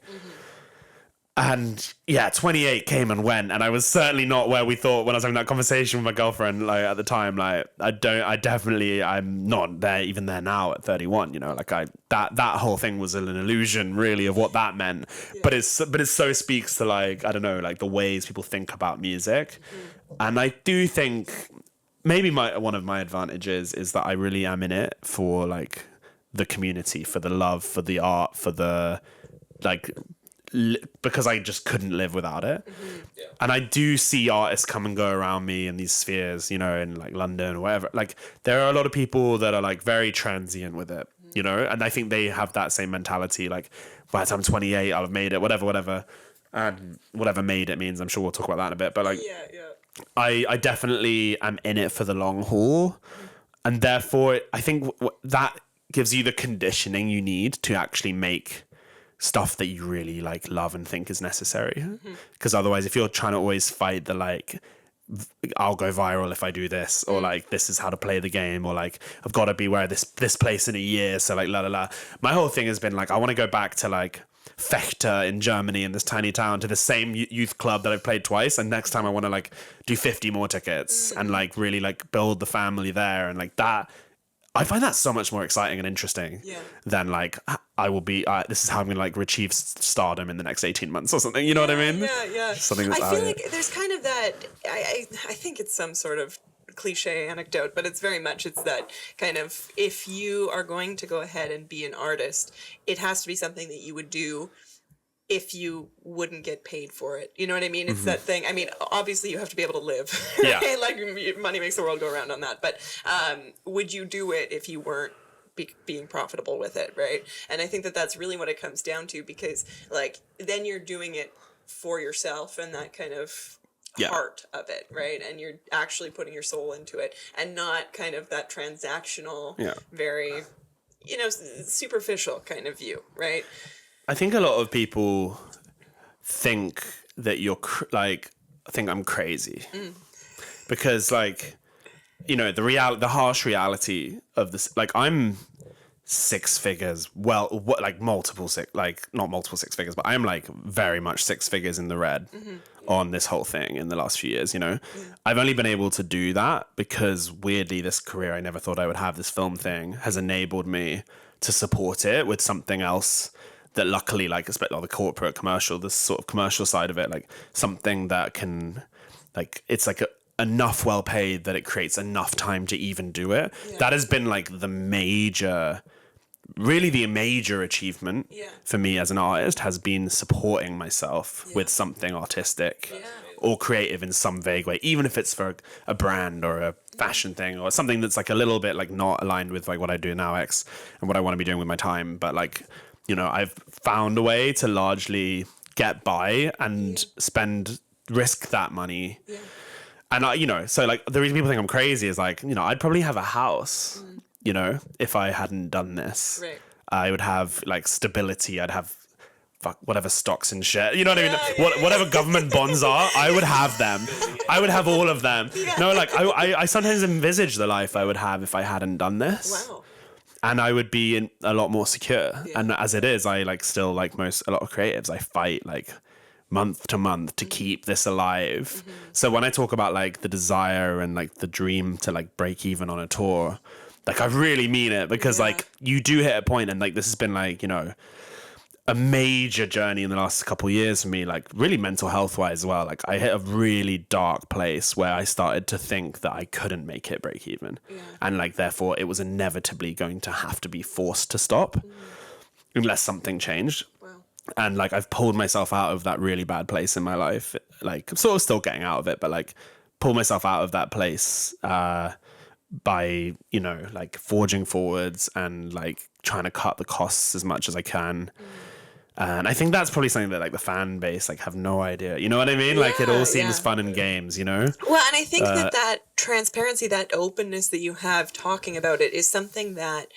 And 28 came and went, and I was certainly not where we thought when I was having that conversation with my girlfriend, like at the time. Like I'm not there even there now at 31, you know, like that whole thing was an illusion really of what that meant. But it so speaks to like, I don't know, like the ways people think about music. And I do think maybe one of my advantages is that I really am in it for like the community, for the love, for the art, for the like, because I just couldn't live without it. And I do see artists come and go around me in these spheres, you know, in like London or wherever. Like there are a lot of people that are like very transient with it, you know, and I think they have that same mentality. Like by the time I'm 28, I'll have made it, whatever. And whatever made it means, I'm sure we'll talk about that in a bit. But like, I definitely am in it for the long haul. And therefore I think that gives you the conditioning you need to actually make stuff that you really like love and think is necessary. Because otherwise, if you're trying to always fight the like, I'll go viral if I do this, or like this is how to play the game, or like I've got to be where this place in a year, so like my whole thing has been like, I want to go back to like Fechter in Germany, in this tiny town, to the same youth club that I've played twice, and next time I want to like do 50 more tickets and like really like build the family there, and like that I find that so much more exciting and interesting than like I will be. This is how I'm going to like achieve stardom in the next 18 months or something. You know what I mean? Yeah. Something that's I feel like there's kind of that. I think it's some sort of cliche anecdote, but it's that kind of, if you are going to go ahead and be an artist, it has to be something that you would do if you wouldn't get paid for it. You know what I mean? It's that thing. I mean, obviously you have to be able to live. Right? Yeah. Like money makes the world go around on that. But would you do it if you weren't being profitable with it, right? And I think that that's really what it comes down to, because like then you're doing it for yourself and that kind of heart of it, right? And you're actually putting your soul into it and not kind of that transactional, very, superficial kind of view, right? I think a lot of people think that you're think I'm crazy because like, the harsh reality of this, like I'm six figures, like multiple six, like not multiple six figures, but I'm like very much six figures in the red on this whole thing in the last few years, I've only been able to do that because weirdly this career I never thought I would have, this film thing, has enabled me to support it with something else that luckily, like, especially the corporate commercial, this sort of commercial side of it, like something that can, like, it's like enough well paid that it creates enough time to even do it. That has been like the major achievement for me as an artist, has been supporting myself with something artistic or creative in some vague way, even if it's for a brand or a fashion thing or something that's like a little bit like not aligned with like what I do now and what I want to be doing with my time. But like, I've found a way to largely get by and risk that money. And so like the reason people think I'm crazy is like, I'd probably have a house, if I hadn't done this. Right. I would have like stability. I'd have whatever stocks and shit. You know what I mean? Whatever government bonds are, I would have them. I would have all of them. No, like I sometimes envisage the life I would have if I hadn't done this. Wow. And I would be a lot more secure. And as it is, I like still like a lot of creatives, I fight like month to month to keep this alive. So when I talk about like the desire and like the dream to like break even on a tour, like I really mean it, because like you do hit a point, and like this has been like, a major journey in the last couple of years for me, like really mental health wise as well. Like I hit a really dark place where I started to think that I couldn't make it break even. And like, therefore it was inevitably going to have to be forced to stop unless something changed. Wow. And like, I've pulled myself out of that really bad place in my life. Like I'm sort of still getting out of it, but like pull myself out of that place, by, like forging forwards and like trying to cut the costs as much as I can. And I think that's probably something that like the fan base like have no idea. You know what I mean? Like it all seems fun and games, Well, and I think that transparency, that openness that you have talking about it is something that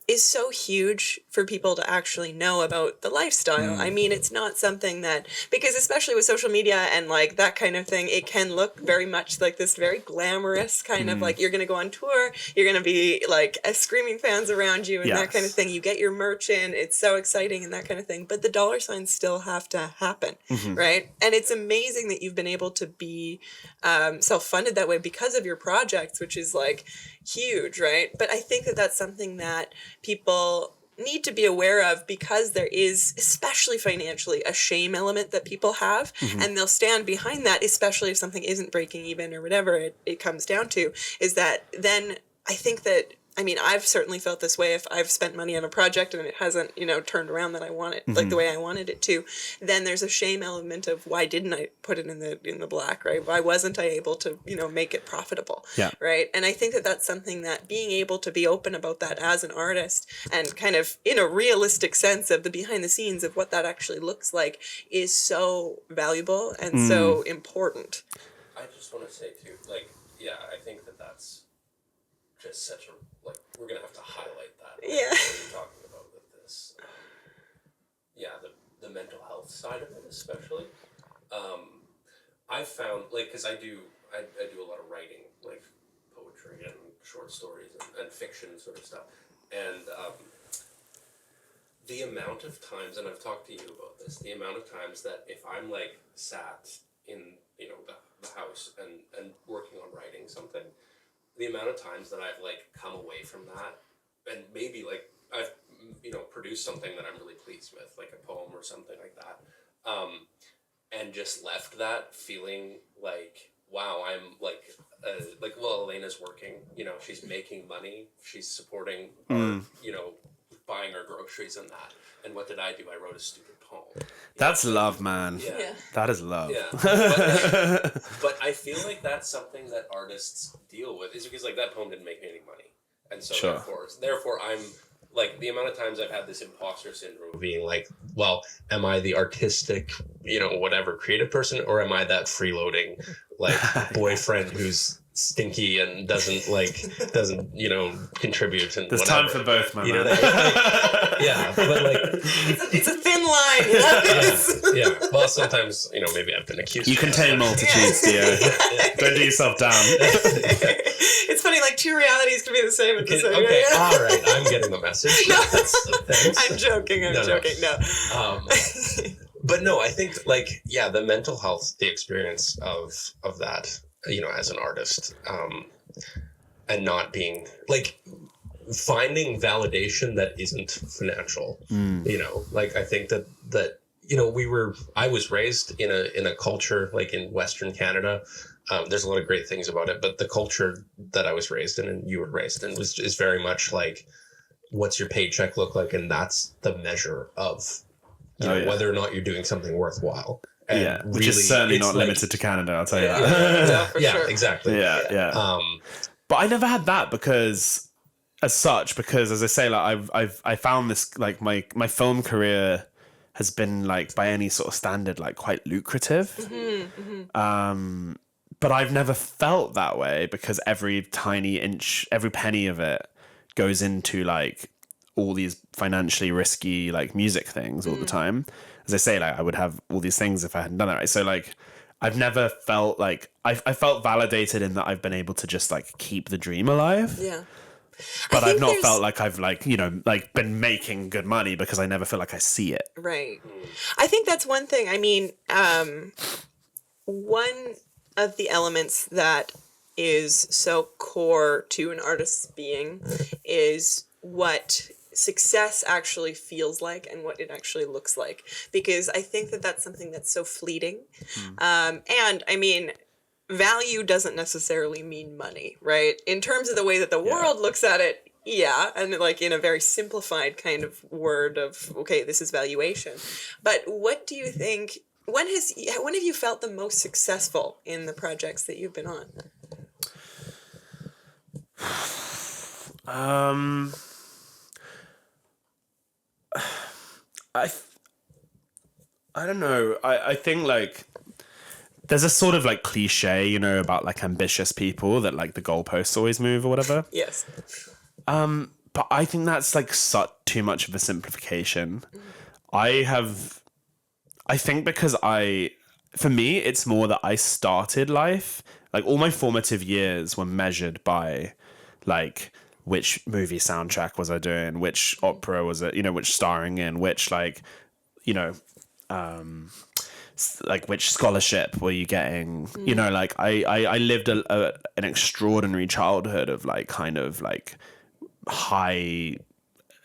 is so huge for people to actually know about the lifestyle. I mean, it's not something that, because especially with social media and like that kind of thing, it can look very much like this very glamorous kind of like, you're going to go on tour, you're going to be like screaming fans around you and that kind of thing. You get your merch in, it's so exciting and that kind of thing. But the dollar signs still have to happen, right? And it's amazing that you've been able to be self-funded that way because of your projects, which is like huge, right? But I think that that's something that people need to be aware of, because there is, especially financially, a shame element that people have, and they'll stand behind that, especially if something isn't breaking even or whatever it comes down to, is that then I think that, I mean, I've certainly felt this way. If I've spent money on a project and it hasn't, turned around that I want it, like the way I wanted it to, then there's a shame element of, why didn't I put it in the black, right? Why wasn't I able to, make it profitable, right? And I think that that's something that being able to be open about that as an artist, and kind of in a realistic sense of the behind the scenes of what that actually looks like, is so valuable and so important. I just want to say too, like, I think that that's just such a, like, we're going to have to highlight that. What you're talking about with this. The mental health side of it, especially. I've found, like, because I do a lot of writing, like poetry and short stories and fiction sort of stuff. And the amount of times, and I've talked to you about this, the amount of times that if I'm like sat in, the house and working on writing something, the amount of times that I've like come away from that, and maybe like I've produced something that I'm really pleased with, like a poem or something like that, and just left that feeling like, wow, I'm like well, Alayna's working, she's making money, she's supporting our, buying our groceries and that. And what did I do? I wrote a stupid poem. That's love, man. Yeah. That is love. Yeah. But I feel like that's something that artists deal with, is because like that poem didn't make me any money. And so Sure. therefore I'm like, the amount of times I've had this imposter syndrome of being like, well, am I the artistic, whatever creative person, or am I that freeloading like boyfriend who's stinky and doesn't contribute and There's whatever. time for both, man. Yeah, but like It's a thin line. yeah. Well, sometimes maybe I've been accused. You contain multitudes, Theo. Don't do yourself down. It's funny, like two realities can be the same at the same time. Okay, all right, I'm getting the message. Thanks. I'm joking. I'm joking. No. But no, I think the mental health, the experience of that, as an artist, and not being like finding validation that isn't financial. I think that I was raised in a culture like in Western Canada. There's a lot of great things about it, but the culture that I was raised in and you were raised in is very much like, what's your paycheck look like? And that's the measure of whether or not you're doing something worthwhile. And which is certainly not limited to Canada, I'll tell you that. Yeah, for sure. Exactly. Yeah. But I never had that because as I say, like I found this, like my film career has been like by any sort of standard like quite lucrative. But I've never felt that way because every tiny inch, every penny of it goes into like all these financially risky like music things all the time. As I say, like I would have all these things if I hadn't done it right. So like I've never felt like I felt validated in that I've been able to just like keep the dream alive. Yeah. But I've not felt like I've like, been making good money because I never feel like I see it. Right. I think that's one thing. I mean, one of the elements that is so core to an artist's being is what success actually feels like and what it actually looks like, because I think that that's something that's so fleeting. And I mean, value doesn't necessarily mean money, right? In terms of the way that the world looks at it, yeah, and like in a very simplified kind of word of, okay, this is valuation. But what do you think, when have you felt the most successful in the projects that you've been on? I don't know. I think like there's a sort of like cliche, about like ambitious people that like the goalposts always move or whatever. Yes. But I think that's like too much of a simplification. I think because for me, it's more that I started life, like all my formative years were measured by like which movie soundtrack was I doing, which opera was it, which starring in, which like, like which scholarship were you getting, like I lived an extraordinary childhood of like kind of like high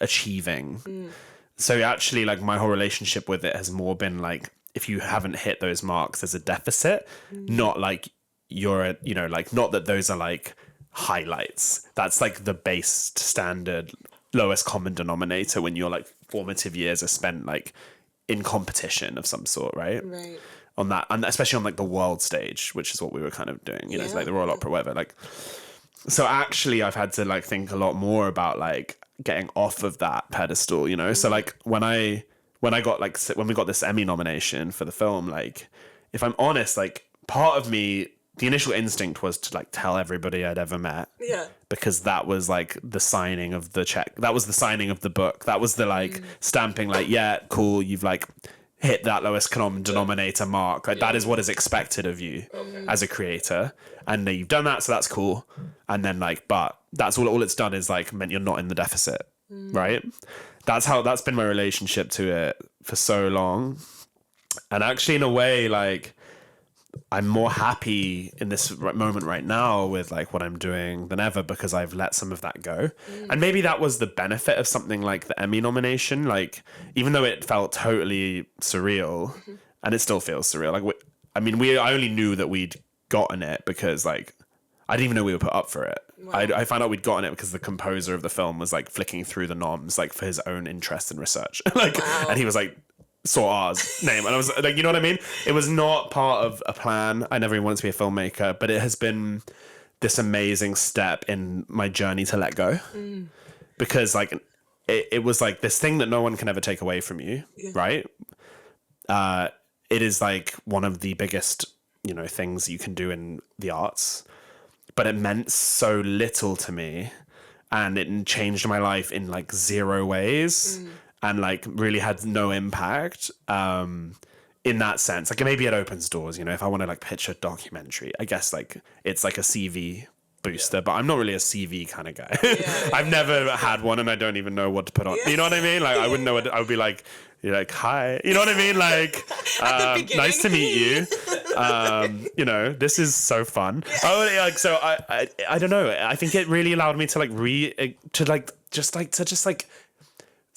achieving. So actually like my whole relationship with it has more been like, if you haven't hit those marks, there's a deficit, not like you're like, not that those are like highlights. That's like the base standard lowest common denominator when your like formative years are spent like in competition of some sort, right? On that, and especially on like the world stage, which is what we were kind of doing, it's like the Royal Opera, whatever. Like, so actually I've had to like think a lot more about like getting off of that pedestal, So like when we got this Emmy nomination for the film, like if I'm honest, like part of me, the initial instinct was to like tell everybody I'd ever met. Yeah. Because that was like the signing of the check. That was the signing of the book. That was the like stamping like, yeah, cool, you've like hit that lowest common denominator mark. Like that is what is expected of you as a creator. And you've done that, so that's cool. And then like, but that's all it's done is like meant you're not in the deficit. Right? That's been my relationship to it for so long. And actually in a way, like I'm more happy in this moment right now with like what I'm doing than ever because I've let some of that go. And maybe that was the benefit of something like the Emmy nomination. Like, even though it felt totally surreal, and it still feels surreal. Like, I only knew that we'd gotten it because like I didn't even know we were put up for it. Wow. I found out we'd gotten it because the composer of the film was like flicking through the noms like for his own interest and research. Like, and he was like, saw ours name, and I was like, you know what I mean? It was not part of a plan. I never even wanted to be a filmmaker, but it has been this amazing step in my journey to let go. Because like it was like this thing that no one can ever take away from you, right? It is like one of the biggest, you know, things you can do in the arts, but it meant so little to me, and it changed my life in like zero ways. And like really had no impact in that sense. Like maybe it opens doors, you know, if I want to like pitch a documentary, I guess like it's like a CV booster, but I'm not really a CV kind of guy. I've never had one and I don't even know what to put on. You know what I mean? Like I wouldn't know what I would be like, you're like, hi, you know what I mean? Like, nice to meet you. You know, this is so fun. Oh, like, so I don't know. I think it really allowed me to like just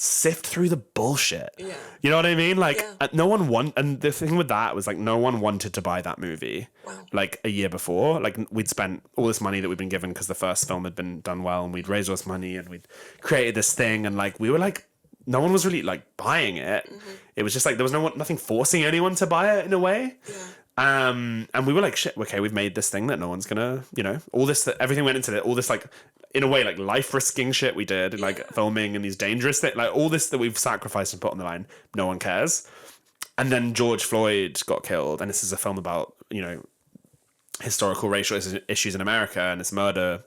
sift through the bullshit. Yeah. You know what I mean? Like and the thing with that was like no one wanted to buy that movie. Wow. Like a year before. Like we'd spent all this money that we'd been given because the first film had been done well, and we'd raised all this money and we'd created this thing, and like we were like no one was really like buying it. It was just like there was nothing forcing anyone to buy it in a way. And we were like, shit, okay, we've made this thing that no one's gonna, you know, all this, everything went into it, all this like, in a way, like life risking shit we did, like filming and these dangerous things, like all this that we've sacrificed and put on the line, no one cares. And then George Floyd got killed, and this is a film about, you know, historical racial issues in America and this murder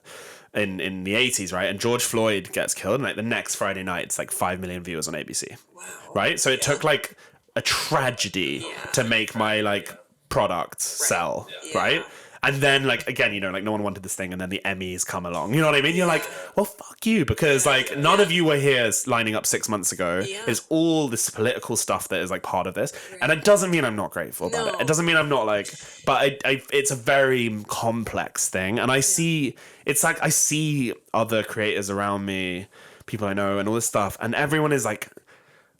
in the 80s, right? And George Floyd gets killed, and like the next Friday night, it's like 5 million viewers on ABC. Wow. Right? So it took like a tragedy to make my like product sell, right? And then like again, you know, like no one wanted this thing, and then the Emmys come along. You know what I mean? You're like, well, fuck you, because like none of you were here lining up 6 months ago. There's all this political stuff that is like part of this, and it doesn't mean I'm not grateful about it. It doesn't mean I'm not like, but it's a very complex thing, and I see it's like I see other creators around me, people I know, and all this stuff, and everyone is like,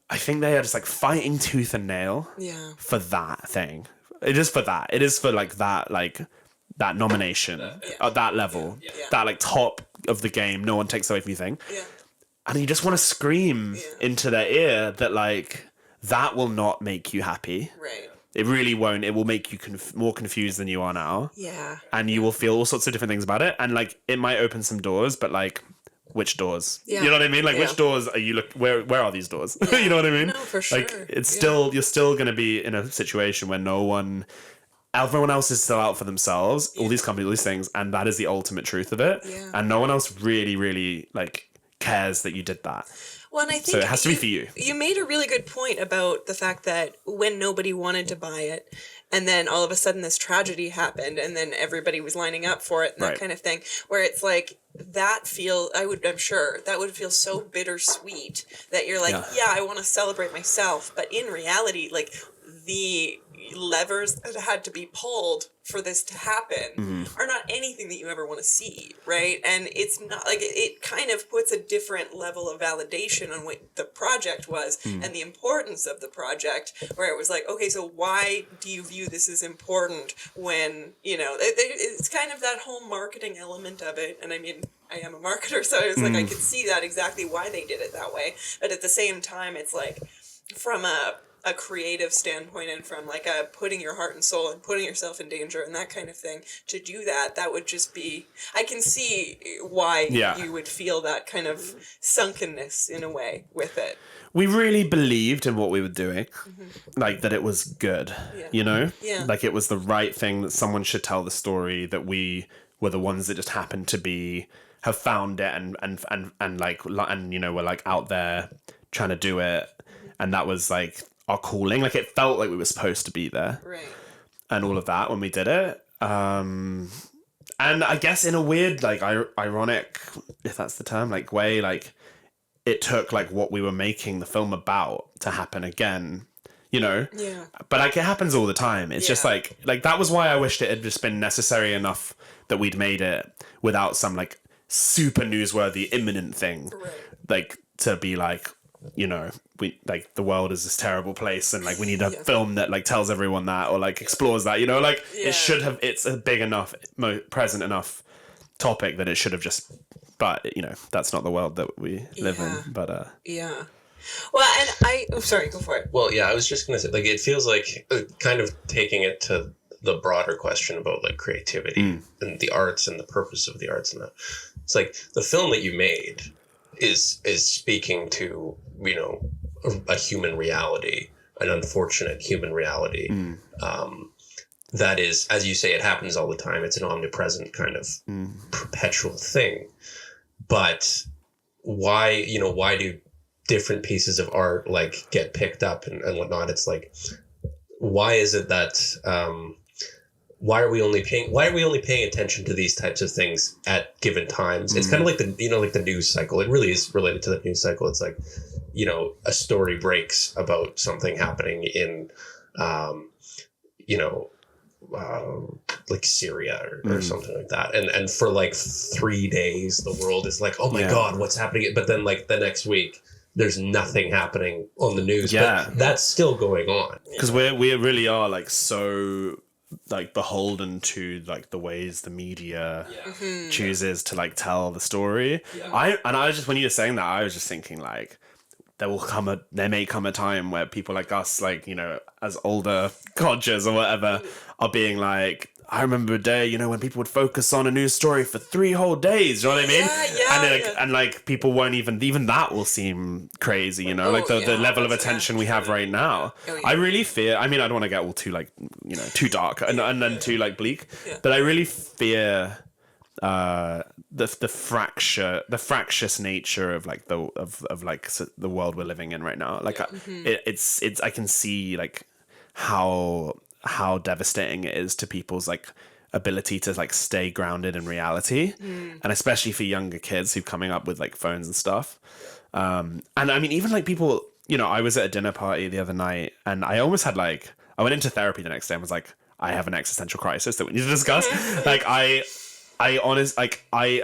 I think they are just like fighting tooth and nail for that thing. It is for that. It is for like that nomination at that level, that like top of the game, no one takes away from you thing. And you just want to scream into their ear that like that will not make you happy. Right. It really won't. It will make you more confused than you are now. Yeah. And you will feel all sorts of different things about it. And like it might open some doors, but like which doors? You know what I mean? Like which doors are you where are these doors? You know what I mean? No, for sure. Like it's still, you're still going to be in a situation where everyone else is still out for themselves, all these companies, all these things, and that is the ultimate truth of it. And no one else really, really like cares that you did that. Well, and I think so it has to be for you. You made a really good point about the fact that when nobody wanted to buy it, and then all of a sudden this tragedy happened, and then everybody was lining up for it and that kind of thing, where it's like I'm sure that would feel so bittersweet that you're like, I want to celebrate myself, but in reality, like the levers that had to be pulled for this to happen are not anything that you ever want to see, right? And it's not like it kind of puts a different level of validation on what the project was and the importance of the project, where it was like, okay, so why do you view this as important when, you know, it's kind of that whole marketing element of it. And I mean, I am a marketer, so it's like I could see that exactly why they did it that way. But at the same time, it's like from a creative standpoint and from like a putting your heart and soul and putting yourself in danger and that kind of thing, to do that would just be, I can see why you would feel that kind of sunkenness in a way with it. We really believed in what we were doing, like that it was good, you know? Like it was the right thing, that someone should tell the story, that we were the ones that just happened to have found it and like, and you know, we're like out there trying to do it. And that was like our calling. Like it felt like we were supposed to be there. Right. And all of that when we did it. And I guess in a weird, like ironic, if that's the term, like way, like it took like what we were making the film about to happen again. you know? Yeah. But like it happens all the time. It's just Yeah. like that was why I wished it had just been necessary enough that we'd made it without some like super newsworthy imminent thing. Right. Like to be like, you know, we like the world is this terrible place and like we need a film that like tells everyone that or like explores that, you know, like Yeah. it should have, it's a big enough, present enough topic that it should have just, but you know, that's not the world that we live in. But Yeah. Well, and sorry, go for it. Well, yeah, I was just gonna say, like, it feels like kind of taking it to the broader question about like creativity and the arts and the purpose of the arts and that. It's like the film that you made is speaking to, you know, a human reality, an unfortunate human reality. That is, as you say, it happens all the time. It's an omnipresent kind of perpetual thing. But why do different pieces of art like get picked up and whatnot? It's like, why is it that why are we only paying attention to these types of things at given times? It's kind of like the news cycle. It really is related to the news cycle. It's like, you know, a story breaks about something happening in like Syria or something like that, and for like 3 days the world is like, oh my god, what's happening? But then like the next week there's nothing happening on the news. But that's still going on because we really are like so like beholden to like the ways the media chooses to like tell the story. I was just, when you were saying that, I was just thinking like there may come a time where people like us, like, you know, as older codgers or whatever, are being like, I remember a day, you know, when people would focus on a news story for 3 whole days, you know what I mean? And like people won't even that will seem crazy, you know, like the level of attention we have right now. I really fear, I mean, I don't want to get all too like, you know, too dark and then too like bleak, but I really fear the fractious nature of like the world we're living in right now. Like it's I can see like how devastating it is to people's like ability to like stay grounded in reality, and especially for younger kids who coming up with like phones and stuff. And I mean, even like people, you know, I was at a dinner party the other night and I almost had like, I went into therapy the next day and was like, I have an existential crisis that we need to discuss. Like a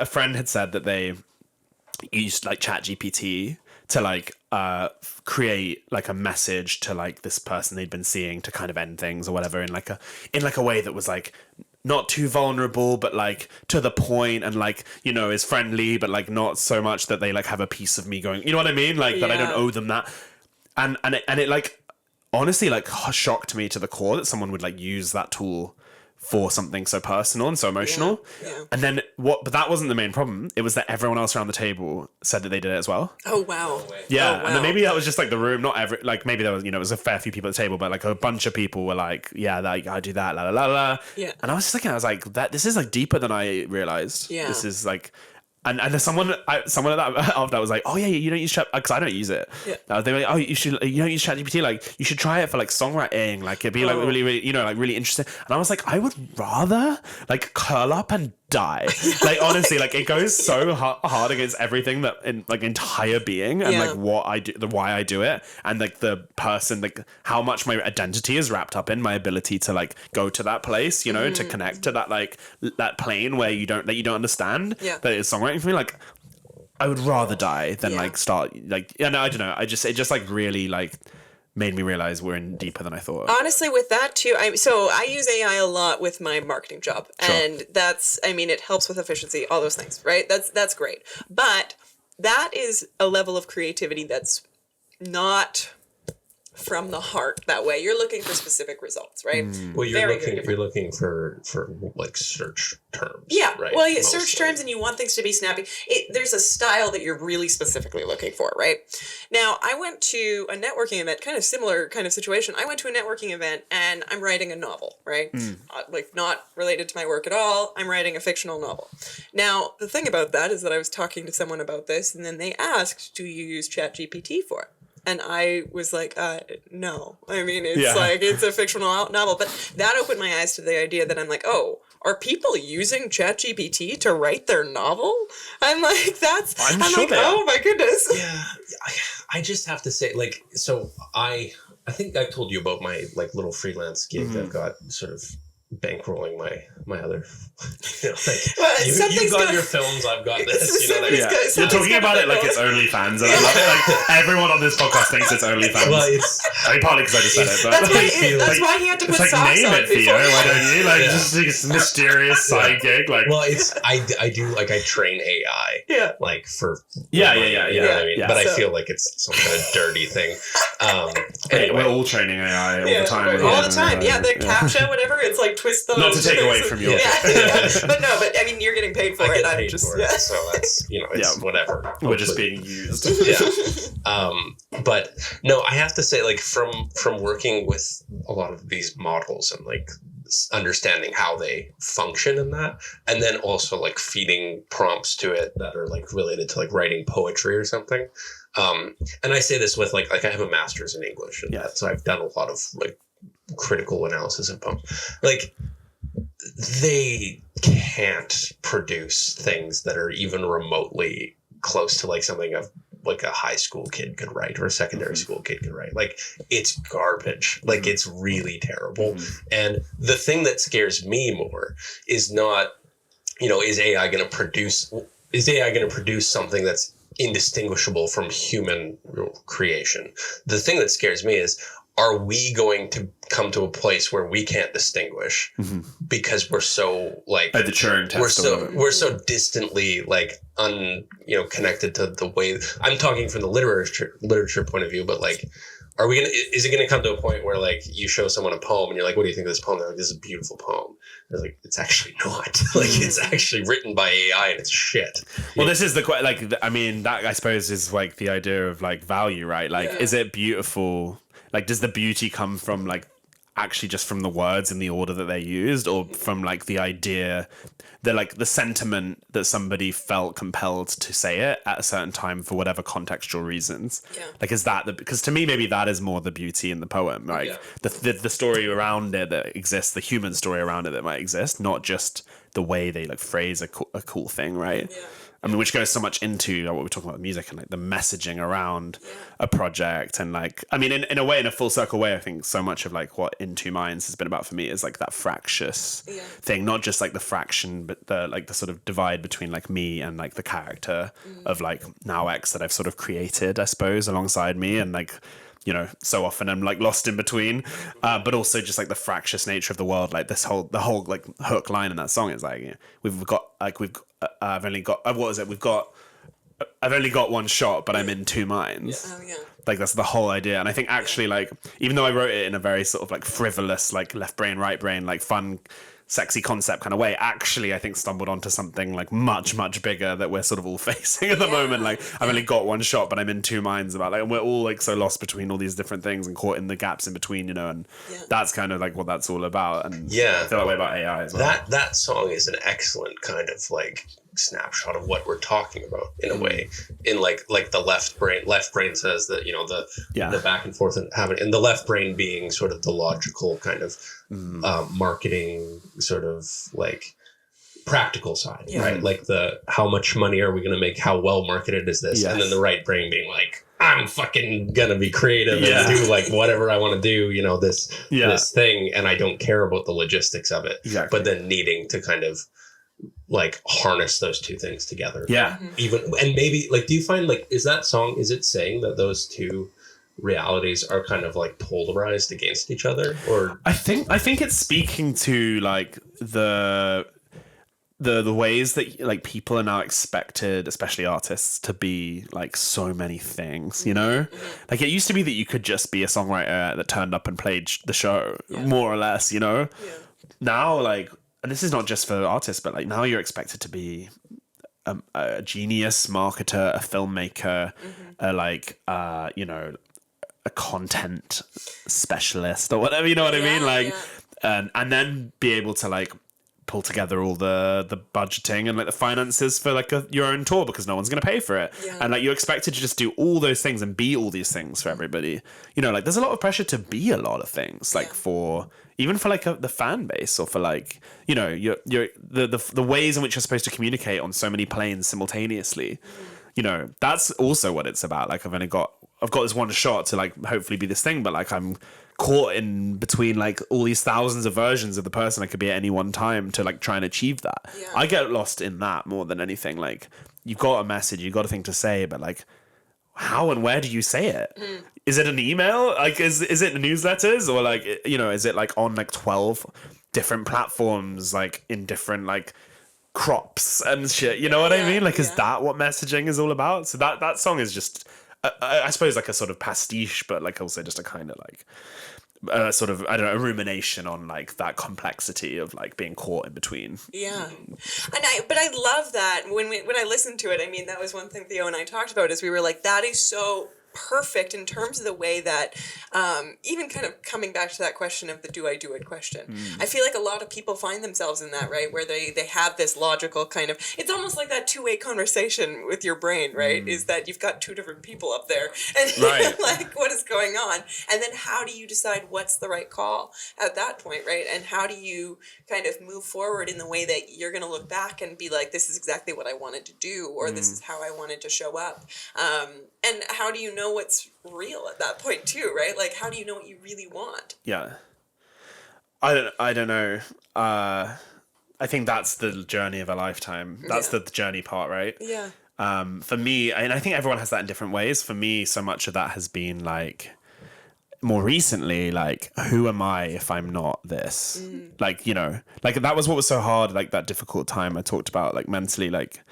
friend had said that they used like ChatGPT to like create like a message to like this person they'd been seeing to kind of end things or whatever in like a way that was like not too vulnerable but like to the point and like, you know, is friendly but like not so much that they like have a piece of me going, you know what I mean, like that I don't owe them that, and it like honestly like shocked me to the core that someone would like use that tool for something so personal and so emotional. And then but that wasn't the main problem. It was that everyone else around the table said that they did it as well. Oh wow. And then maybe that was just like the room, not every, like maybe there was, you know, it was a fair few people at the table, but like a bunch of people were like, yeah, like I do that, la la la la. And I was just thinking, I was like, this is like deeper than I realized. This is like, and there's someone at that after I was like, oh yeah, you don't use chat, because I don't use it. They were like, oh, you don't use ChatGPT, like you should try it for like songwriting, like it'd be like really, really, you know, like really interesting. And I was like, I would rather like curl up and die. Like honestly, like it goes so hard against everything that in like entire being and like what I do, why I do it, and like the person, like how much my identity is wrapped up in my ability to like go to that place, you know, to connect to that like that plane where you don't understand that it's songwriting for me. Like I would rather die than like start like, I don't know. It just like really like made me realize we're in deeper than I thought. Honestly, with that too, I use AI a lot with my marketing job, and that's, I mean, it helps with efficiency, all those things, right? That's great, but that is a level of creativity that's not from the heart that way. You're looking for specific results, right? Well, you're looking for like search terms. Yeah, right? well, you search terms and you want things to be snappy. There's a style that you're really specifically looking for, right? Now, I went to a networking event, kind of similar kind of situation. I went to a networking event and I'm writing a novel, right? Like not related to my work at all. I'm writing a fictional novel. Now, the thing about that is that I was talking to someone about this and then they asked, do you use ChatGPT for it? And I was like, no. I mean, it's like, it's a fictional novel. But that opened my eyes to the idea that I'm like, oh, are people using ChatGPT to write their novel? I'm like, I'm sure like, oh my goodness. Yeah, I just have to say, like, so I I think I've told you about my like little freelance gig Mm-hmm. I've got sort of bankrolling my other. You know, like, Well, you've something's got gonna- your films, I've got this. You know what I mean? Somebody's Yeah, got- you're somebody's talking got about the it like bill. it's OnlyFans, and I love it. Like everyone on this podcast thinks it's OnlyFans. Well, it's I mean, partly because I just said it, but That's why. feel That's like- why he had to it's put like socks name on it, Theo. before. Why don't you? Like Yeah. just this mysterious side gig, like well, it's I do like I train AI. Yeah. Like for Yeah, money, yeah, you know what I yeah, mean? yeah. But I So- feel like it's some kind of dirty thing. Hey, we're Anyway, all training AI all Yeah, the time. all the time. Yeah, the Yeah. captcha, whatever. It's like twist those. Not to take away from your- Yeah, yeah. But no, but I mean, you're getting paid for I it. get I'm paid just for yeah. it, so that's it's Yeah. whatever. We're just Hopefully. being used. Yeah. But no, I have to say, like from working with a lot of these models and like understanding how they function in that, and then also like feeding prompts to it that are like related to like writing poetry or something. And I say this with like I have a master's in English, and Yeah. so I've done a lot of like critical analysis of poems. Like they can't produce things that are even remotely close to like something of like a high school kid could write or a secondary school kid could write. Like it's garbage. Like it's really terrible. And the thing that scares me more is not, is AI going to produce something that's indistinguishable from human creation? The thing that scares me is, are we going to come to a place where we can't distinguish because we're so like Like the Turing test. we're so distantly like connected to the way I'm talking from the literature point of view, but like, is it gonna come to a point where like you show someone a poem and you're like, what do you think of this poem? They're like, this is a beautiful poem. It's like, it's actually not. Like it's actually written by AI and it's shit. Well, this is I mean, that I suppose is like the idea of like value, right? Like, is it beautiful? Like, does the beauty come from like actually just from the words in the order that they're used, or from like the idea, the sentiment that somebody felt compelled to say it at a certain time for whatever contextual reasons? Yeah. Like, is that because to me maybe that is more the beauty in the poem, like the story around it that exists, the human story around it that might exist, not just the way they like phrase a cool thing, right? Yeah. I mean, which goes so much into what we're talking about music and like the messaging around a project. And like, I mean, in a way, in a full circle way, I think so much of like what In Two Minds has been about for me is like that fractious thing, not just like the fraction, but the sort of divide between like me and like the character of like Now X that I've sort of created, I suppose, alongside me. And like, so often I'm like lost in between, but also just like the fractious nature of the world. Like the whole like hook line in that song is like, I've only got one shot, but I'm in two minds. Oh yeah. Like that's the whole idea. And I think actually like, even though I wrote it in a very sort of like frivolous, like left brain, right brain, like fun, sexy concept kind of way, actually I think stumbled onto something like much, much bigger that we're sort of all facing at the moment. Like I've only got one shot, but I'm in two minds about like, and we're all like so lost between all these different things and caught in the gaps in between, and that's kind of like what that's all about. And I feel that way about AI as well. That song is an excellent kind of like snapshot of what we're talking about in a way. In like the left brain says that the back and forth and having, and the left brain being sort of the logical kind of marketing sort of like practical side, right? Like the how much money are we going to make, how well marketed is this, and then the right brain being like, I'm fucking gonna be creative and do like whatever I want to do, this thing, and I don't care about the logistics of it. Exactly. But then needing to kind of like harness those two things together. Yeah. Even, and maybe like, do you find like, is it saying that those two realities are kind of like polarized against each other? Or I think it's speaking to like the ways that like people are now expected, especially artists, to be like so many things, like it used to be that you could just be a songwriter that turned up and played the show more or less, now like, and this is not just for artists, but like now you're expected to be a genius marketer, a filmmaker, a content specialist or whatever, you know what I mean? Like, and then be able to like pull together all the budgeting and like the finances for like your own tour, because no one's going to pay for it. And like you're expected to just do all those things and be all these things for everybody. Like there's a lot of pressure to be a lot of things, like for even for like the fan base, or for like, you're the ways in which you're supposed to communicate on so many planes simultaneously. That's also what it's about. Like I've only got I've got this one shot to like hopefully be this thing, but like I'm caught in between like all these thousands of versions of the person I could be at any one time to like try and achieve that. Yeah. I get lost in that more than anything. Like you've got a message, you've got a thing to say, but like how and where do you say it? Is it an email? Like is it newsletters, or like, you know, is it like on like 12 different platforms, like in different like crops and shit, you know what I mean? Like is that what messaging is all about? So that song is just I suppose like a sort of pastiche, but like also just a kind of like sort of, I don't know, a rumination on like that complexity of like being caught in between. Yeah, but I love that when I listened to it. I mean, that was one thing Theo and I talked about, is we were like, that is so perfect in terms of the way that even kind of coming back to that question of the do I do it question. I feel like a lot of people find themselves in that, right, where they have this logical kind of, it's almost like that two-way conversation with your brain, right, is that you've got two different people up there and Right. like what is going on, and then how do you decide what's the right call at that point, right, and how do you kind of move forward in the way that you're going to look back and be like, this is exactly what I wanted to do, or this is how I wanted to show up, and how do you know what's real at that point too, right? Like, how do you know what you really want? Yeah. I don't know. I think that's the journey of a lifetime. That's the journey part, right? Yeah. For me, and I think everyone has that in different ways. For me, so much of that has been like, more recently, like, who am I if I'm not this? Like, you know, like that was what was so hard, like that difficult time I talked about, like mentally, like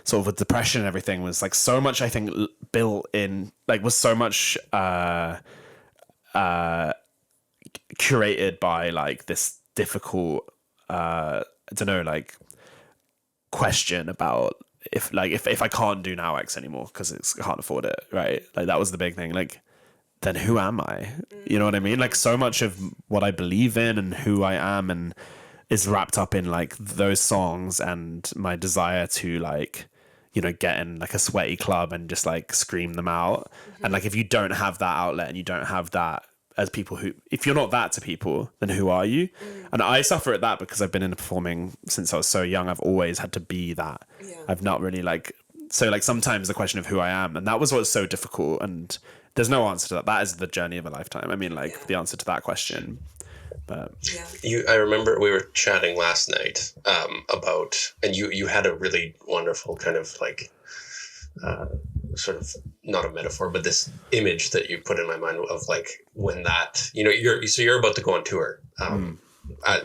sort of with depression and everything, was like so much, I think, built in, like was so much curated by like this difficult, I don't know, like question about if I can't do now X anymore because I can't afford it, right? Like that was the big thing. Like, then who am I? You know what I mean? Like so much of what I believe in and who I am and is wrapped up in like those songs and my desire to like, you know, get in like a sweaty club and just like scream them out. And like, if you don't have that outlet and you don't have that as people who, if you're not that to people, then who are you? And I suffer at that because I've been in performing since I was so young. I've always had to be that. I've not really like, so like sometimes the question of who I am, and that was what's so difficult, and there's no answer to that. That is the journey of a lifetime. I mean, like the answer to that question. But I remember we were chatting last night about, and you had a really wonderful kind of like sort of, not a metaphor, but this image that you put in my mind of like when that, you know, you're about to go on tour.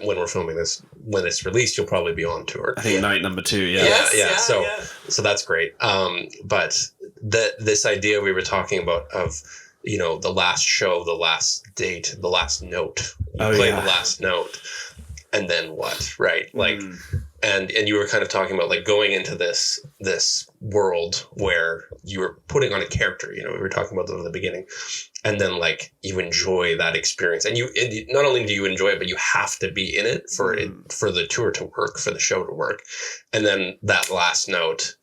When we're filming this, when it's released, you'll probably be on tour. I think night number 2. So that's great. But this idea we were talking about of, you know, the last show, the last date, the last note, you play the last note, and then what, right? Like, and you were kind of talking about like going into this world where you were putting on a character, you know, we were talking about that at the beginning, and then like you enjoy that experience, and not only do you enjoy it, but you have to be in it for the tour to work, for the show to work. And then that last note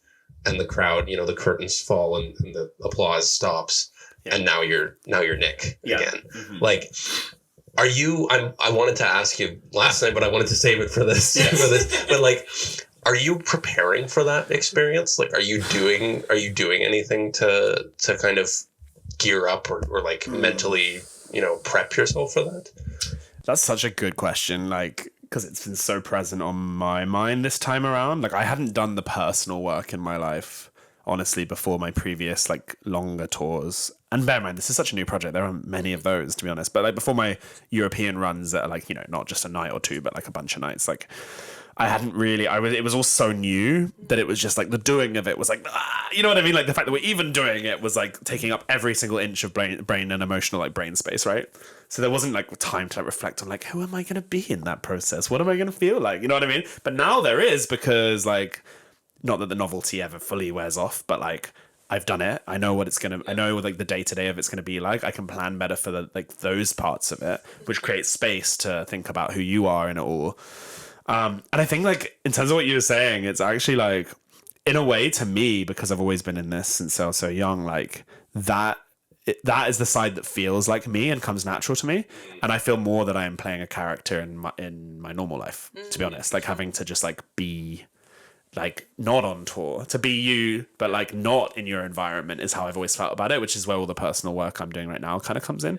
and the crowd, you know, the curtains fall and the applause stops. And now you're Nick again. Like, are you? I wanted to ask you last night, but I wanted to save it for this. But like, are you preparing for that experience? Like, are you doing anything to kind of gear up or like mentally, you know, prep yourself for that? That's such a good question. Like, because it's been so present on my mind this time around. Like, I hadn't done the personal work in my life, honestly, before my previous like longer tours. And bear in mind, this is such a new project. There aren't many of those, to be honest. But like before my European runs that are like, you know, not just a night or two, but like a bunch of nights, like I hadn't really, it was all so new that it was just like the doing of it was like, you know what I mean? Like the fact that we're even doing it was like taking up every single inch of brain and emotional like brain space, right? So there wasn't like time to like reflect on like, who am I going to be in that process? What am I going to feel like? You know what I mean? But now there is, because like, not that the novelty ever fully wears off, but like I've done it. I know what it's going to, I know like the day to day of it's going to be like. I can plan better for the, like those parts of it, which creates space to think about who you are in it all. And I think like in terms of what you were saying, it's actually like in a way to me, because I've always been in this since I was so young, like that is the side that feels like me and comes natural to me. And I feel more that I am playing a character in my normal life, to be honest, like having to just like be like not on tour, to be you, but like not in your environment is how I've always felt about it, which is where all the personal work I'm doing right now kind of comes in.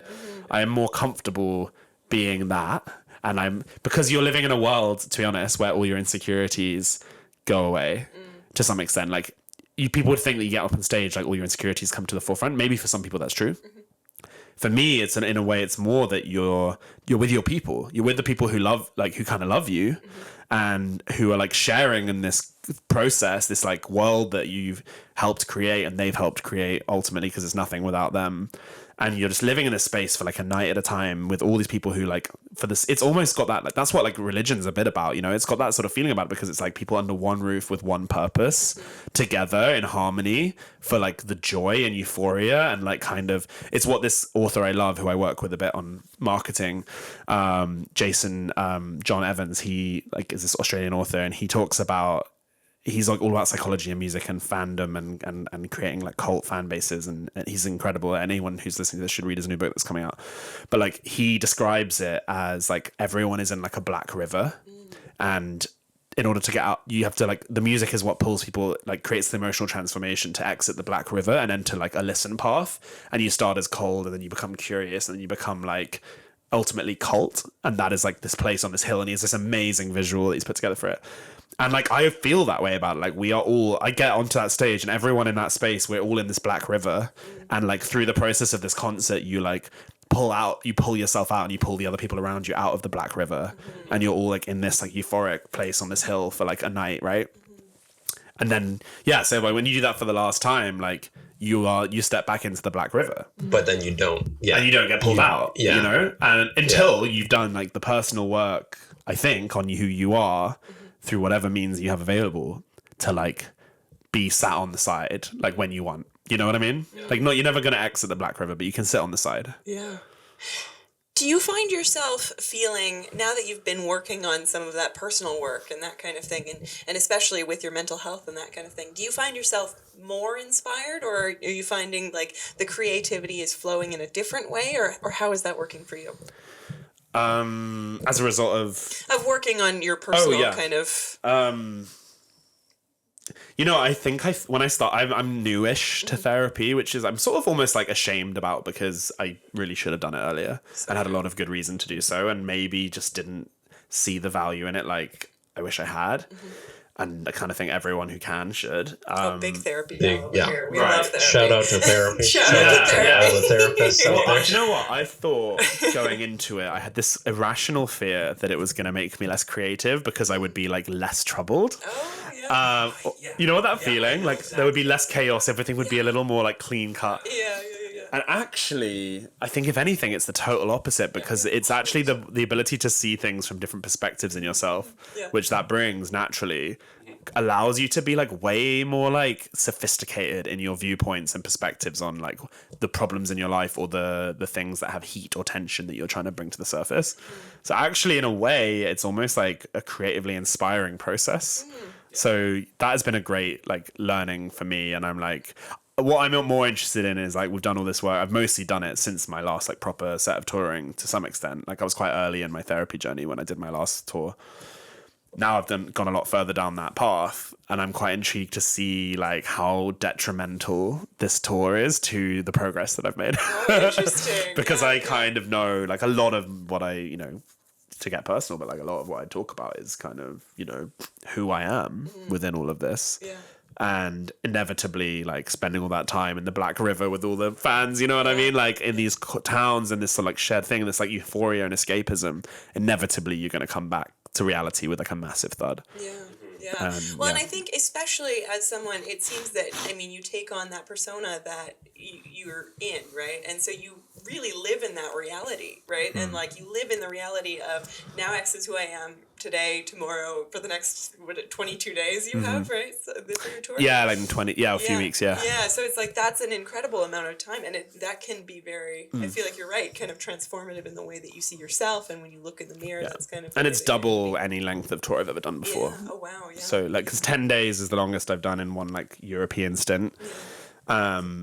I am more comfortable being that. And because you're living in a world, to be honest, where all your insecurities go away to some extent. Like people would think that you get up on stage, like all your insecurities come to the forefront. Maybe for some people that's true. For me, it's in a way, it's more that you're with your people. You're with the people who love, like who kind of love you, and who are like sharing in this process, this like world that you've helped create and they've helped create ultimately, because it's nothing without them. And you're just living in a space for like a night at a time with all these people who like for this, it's almost got that, like, that's what like religion's a bit about, you know, it's got that sort of feeling about it because it's like people under one roof with one purpose together in harmony for like the joy and euphoria. And like kind of, it's what this author I love, who I work with a bit on marketing, Jason, John Evans, he like is this Australian author, and he talks about, he's like all about psychology and music and fandom and creating like cult fan bases, and he's incredible. Anyone who's listening to this should read his new book that's coming out. But like he describes it as like everyone is in like a black river, and in order to get out, you have to like, the music is what pulls people, like creates the emotional transformation to exit the black river and enter like a listen path. And you start as cold, and then you become curious, and then you become like ultimately cult. And that is like this place on this hill, and he has this amazing visual that he's put together for it. And like I feel that way about it. Like we are all, I get onto that stage and everyone in that space, we're all in this black river, and like through the process of this concert, you like you pull yourself out, and you pull the other people around you out of the black river, and you're all like in this like euphoric place on this hill for like a night, right? And then so like, when you do that for the last time, like you step back into the black river, but then you don't, and you don't get pulled out, you know, and until you've done like the personal work, I think, on who you are through whatever means you have available to like be sat on the side, like when you want, you know what I mean? Like, no, you're never going to exit the black river, but you can sit on the side. Yeah. Do you find yourself feeling, now that you've been working on some of that personal work and that kind of thing, and especially with your mental health and that kind of thing, do you find yourself more inspired, or are you finding like the creativity is flowing in a different way, or how is that working for you? As a result of working on your personal kind of. You know, I think when I start, I'm newish to therapy, which is I'm sort of almost like ashamed about, because I really should have done it earlier and had a lot of good reason to do so, and maybe just didn't see the value in it like I wish I had. And I kind of think everyone who can should. Big therapy. We love therapy. Shout out to therapy. Shout out to therapy. All the therapists out there. Do you know what? I thought going into it, I had this irrational fear that it was going to make me less creative because I would be like less troubled. Oh, yeah. You know what that feeling? Like there would be less chaos. Everything would be a little more like clean cut. Yeah. And actually, I think if anything, it's the total opposite, because it's actually the ability to see things from different perspectives in yourself, which that brings naturally, allows you to be like way more like sophisticated in your viewpoints and perspectives on like the problems in your life, or the things that have heat or tension that you're trying to bring to the surface. So actually, in a way, it's almost like a creatively inspiring process. So that has been a great like learning for me. And I'm like, what I'm more interested in is like, we've done all this work. I've mostly done it since my last like proper set of touring to some extent. Like I was quite early in my therapy journey when I did my last tour. Now I've gone a lot further down that path, and I'm quite intrigued to see like how detrimental this tour is to the progress that I've made. Oh, interesting. Because I kind of know like a lot of what I, you know, to get personal, but like a lot of what I talk about is kind of, you know, who I am within all of this. Yeah. And inevitably like spending all that time in the Black River with all the fans, you know what I mean? Like in these towns, and this sort of like shared thing, this like euphoria and escapism, inevitably you're going to come back to reality with like a massive thud. Yeah. And I think especially as someone, it seems that, I mean, you take on that persona that you're in, right? And so you really live in that reality, right? And like you live in the reality of, now X is who I am today, tomorrow, for the next 22 days you have, right? So this is your tour. Yeah, like a few weeks. Yeah, so it's like that's an incredible amount of time, and that can be very, I feel like you're right, kind of transformative in the way that you see yourself, and when you look in the mirror, that's kind of, and it's double any length of tour I've ever done before. Oh wow. So like, because 10 days is the longest I've done in one like European stint.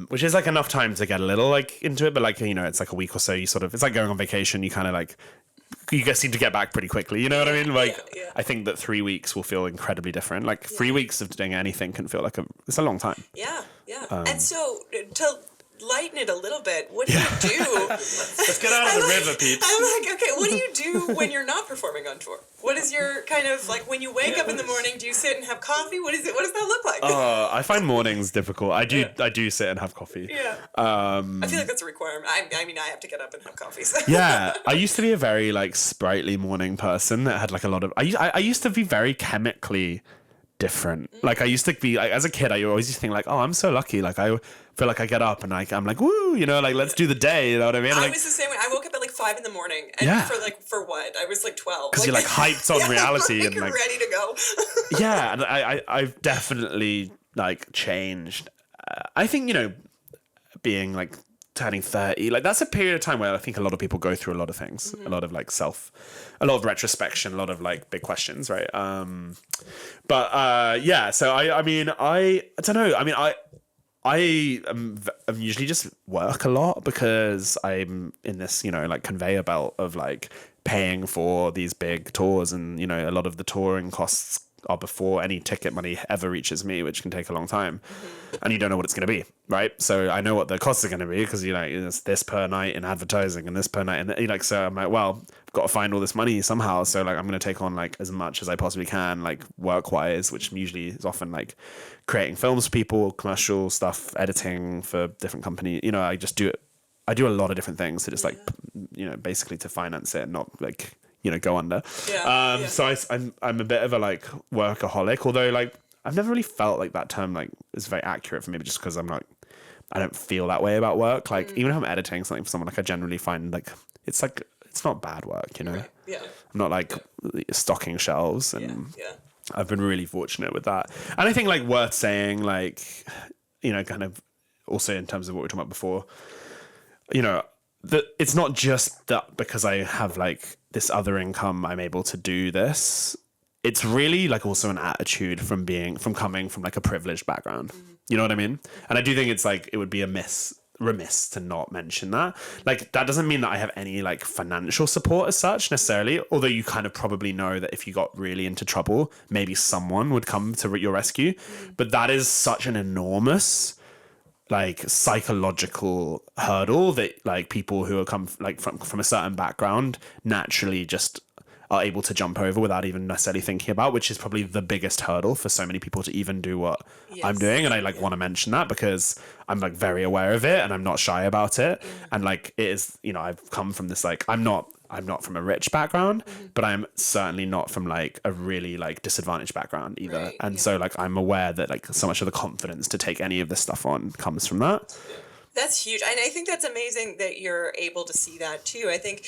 Which is like enough time to get a little like into it, but like, you know, it's like a week or so, you sort of, it's like going on vacation, you kind of like you guys seem to get back pretty quickly. You know what I mean? Like, yeah. I think that 3 weeks will feel incredibly different. Like 3 weeks of doing anything can feel like it's a long time. Yeah. And so to lighten it a little bit, what do you do? Let's get out of the river, peeps. I'm like, okay, what do you do when you're not performing on tour? What is your kind of like when you wake up in the morning? Do you sit and have coffee? What is it? What does that look like? I find mornings difficult. I do sit and have coffee. Yeah. I feel like that's a requirement. I mean, I have to get up and have coffee. So. Yeah, I used to be a very like sprightly morning person that had like a lot of. I used to be very chemically different. Like I used to be like, as a kid, I always used to think like, oh, I'm so lucky. Like I feel like I get up and like I'm like, woo, you know, like let's do the day. You know what I mean? I like, was the same way. I woke up at like 5 a.m. and for what? I was like 12. Because you're like hyped on reality like, and you're like ready to go. yeah, and I've definitely like changed. I think, you know, being like turning 30, like that's a period of time where I think a lot of people go through a lot of things, a lot of like a lot of retrospection, a lot of like big questions, right? Yeah, so I mean I don't know. I mean I'm usually just work a lot because I'm in this, you know, like conveyor belt of like paying for these big tours, and you know a lot of the touring costs are before any ticket money ever reaches me, which can take a long time, and you don't know what it's going to be, right? So I know what the costs are going to be because you know it's this per night in advertising and this per night, and like so I'm like, well, I've got to find all this money somehow, so like I'm going to take on like as much as I possibly can, like work wise, which usually is often like creating films for people, commercial stuff, editing for different companies. You know, I do a lot of different things to just like, you know, basically to finance it and not like, you know, go under. So I'm a bit of a like workaholic, although like I've never really felt like that term like is very accurate for me, but just because I don't feel that way about work. Like even if I'm editing something for someone, like I generally find like it's not bad work, you know. Right. Yeah. I'm not like stocking shelves, and I've been really fortunate with that. And I think like worth saying, like, you know, kind of also in terms of what we were talking about before, you know, that it's not just that because I have like this other income, I'm able to do this. It's really like also an attitude from coming from like a privileged background. You know what I mean? And I do think it's like, it would be remiss to not mention that. Like, that doesn't mean that I have any like financial support as such necessarily, although you kind of probably know that if you got really into trouble, maybe someone would come to your rescue. But that is such an enormous like psychological hurdle that like people who are come like from a certain background naturally just are able to jump over without even necessarily thinking about, which is probably the biggest hurdle for so many people to even do what I'm doing. And I like want to mention that because I'm like very aware of it and I'm not shy about it. And like it is, you know, I've come from this like I'm not from a rich background, but I'm certainly not from like a really like disadvantaged background either. Right, and so like I'm aware that like so much of the confidence to take any of this stuff on comes from that. That's huge. And I think that's amazing that you're able to see that too. I think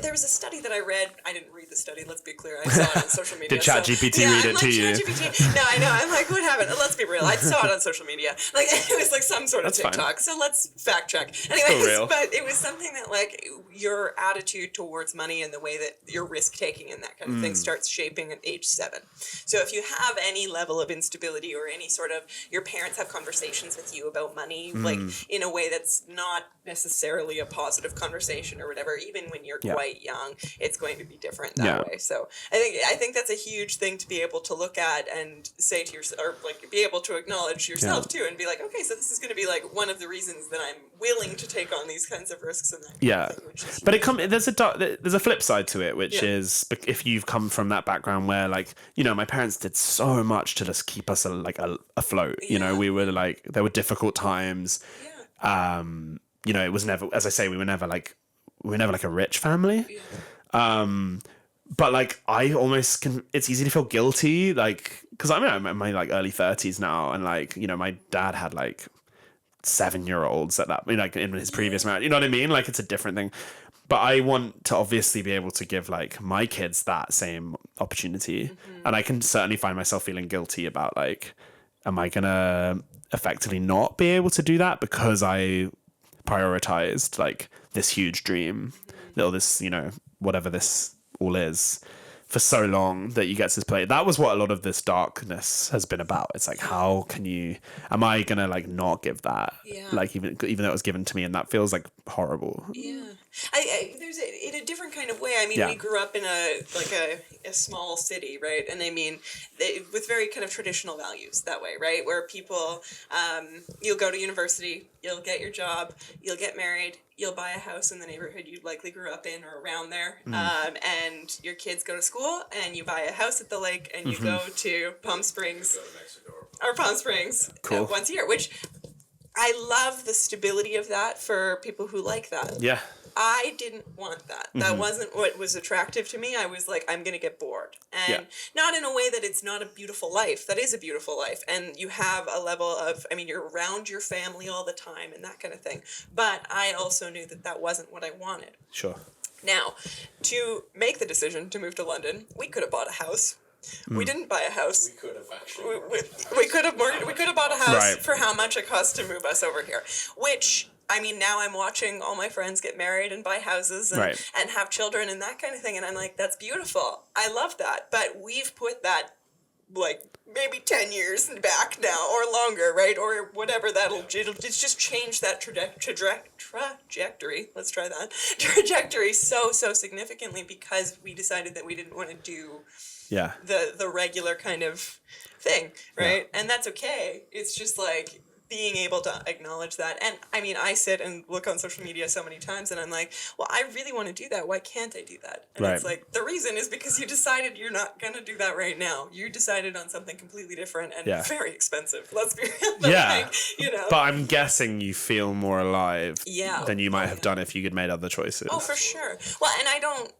there was a study that I read. I didn't read the study, let's be clear. I saw it on social media. Did ChatGPT read it to you? ChatGPT. No, I know. I'm like, what happened? Let's be real. I saw it on social media. Like, it was like some sort of That's TikTok. fine. So let's fact check. Still Anyways, real. but it was something that like your attitude towards money and the way that your risk taking and that kind of thing starts shaping at age 7. So if you have any level of instability or any sort of, your parents have conversations with you about money, like in a way that's not necessarily a positive conversation or whatever, even when you're quite young, it's going to be different that way. So I think that's a huge thing to be able to look at and say to yourself, or like be able to acknowledge yourself too, and be like, okay, so this is going to be like one of the reasons that I'm willing to take on these kinds of risks and that. But there's a flip side to it, which is if you've come from that background where like, you know, my parents did so much to just keep us afloat. You know, we were like, there were difficult times. You know, it was never, as I say, we were never like a rich family. But like, I almost can, it's easy to feel guilty, like, cause I'm in my like early 30s now. And like, you know, my dad had like 7-year-olds at that, like in his previous marriage, you know what I mean? Like, it's a different thing. But I want to obviously be able to give like my kids that same opportunity. And I can certainly find myself feeling guilty about like, am I gonna effectively not be able to do that because I prioritized like this huge dream, or this, you know, whatever this all is, for so long, that you get to this place. That was what a lot of this darkness has been about. It's like, how can you, am I gonna like not give that? Like even though it was given to me, and that feels like horrible. There's it a different kind of way. I mean, Yeah. we grew up in a small city, right? And I mean, with very kind of traditional values that way, right? Where people, you'll go to university, you'll get your job, you'll get married, you'll buy a house in the neighborhood you likely grew up in or around there, and your kids go to school, and you buy a house at the lake, and you go to Palm Springs Go to Mexico. or Palm Springs Cool. once a year, which I love the stability of that for people who like that. Yeah. I didn't want that. That wasn't what was attractive to me. I was like, I'm going to get bored. And not in a way that it's not a beautiful life. That is a beautiful life. And you have a level of, I mean, you're around your family all the time and that kind of thing. But I also knew that that wasn't what I wanted. Sure. Now, to make the decision to move to London, we could have bought a house. We didn't buy a house. We could have actually. We could have bought a house Right. for how much it cost to move us over here. Which, I mean, now I'm watching all my friends get married and buy houses and, Right. and have children and that kind of thing. And I'm like, that's beautiful. I love that. But we've put that like maybe 10 years back now or longer, right? Or whatever it's just changed that trajectory. Let's try that. Trajectory so significantly because we decided that we didn't want to do Yeah. the regular kind of thing, right? And that's okay. It's just like being able to acknowledge that. And I mean, I sit and look on social media so many times and I'm like, well, I really want to do that. Why can't I do that? And Right. it's like, the reason is because you decided you're not going to do that right now. You decided on something completely different and very expensive. Let's be real. But Yeah. like, you know. But I'm guessing you feel more alive Yeah. than you might have done if you had made other choices. Oh, for sure. Well, and I don't.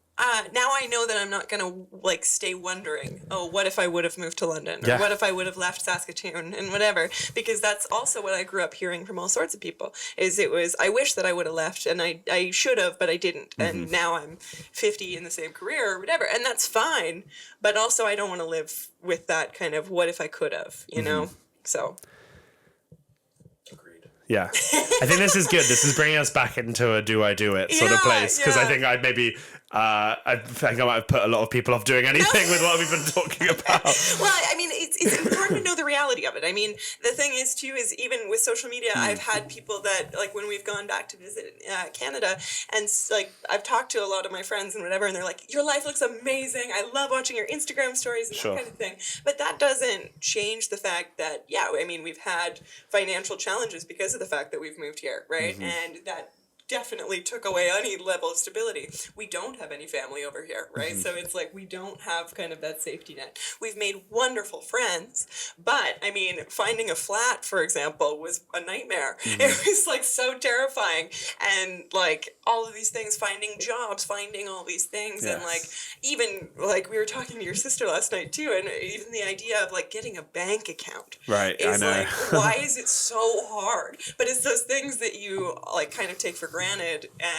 Now I know that I'm not gonna like stay wondering. Oh, what if I would have moved to London, or Yeah. what if I would have left Saskatoon, and whatever. Because that's also what I grew up hearing from all sorts of people. I wish that I would have left, and I should have, but I didn't. And now I'm 50 in the same career or whatever, and that's fine. But also, I don't want to live with that kind of what if I could have, you know. So. Agreed. Yeah. I think this is good. This is bringing us back into a do I do it sort of Yeah, place. Because I yeah. think I'd maybe, I think I might have put a lot of people off doing anything with what we've been talking about. Well, I mean, it's important to know the reality of it. I mean, the thing is, too, is even with social media, I've had people that, like, when we've gone back to visit Canada, and, like, I've talked to a lot of my friends and whatever, and they're like, your life looks amazing. I love watching your Instagram stories and Sure. that kind of thing. But that doesn't change the fact that, yeah, I mean, we've had financial challenges because of the fact that we've moved here, right? And that definitely took away any level of stability. We don't have any family over here, right? So it's like we don't have kind of that safety net. We've made wonderful friends, but I mean, finding a flat, for example, was a nightmare. It was like so terrifying, and like all of these things, finding jobs, finding all these things, and like even like we were talking to your sister last night too, and even the idea of like getting a bank account, Right, I is know. like, why is it so hard? But it's those things that you like kind of take for granted,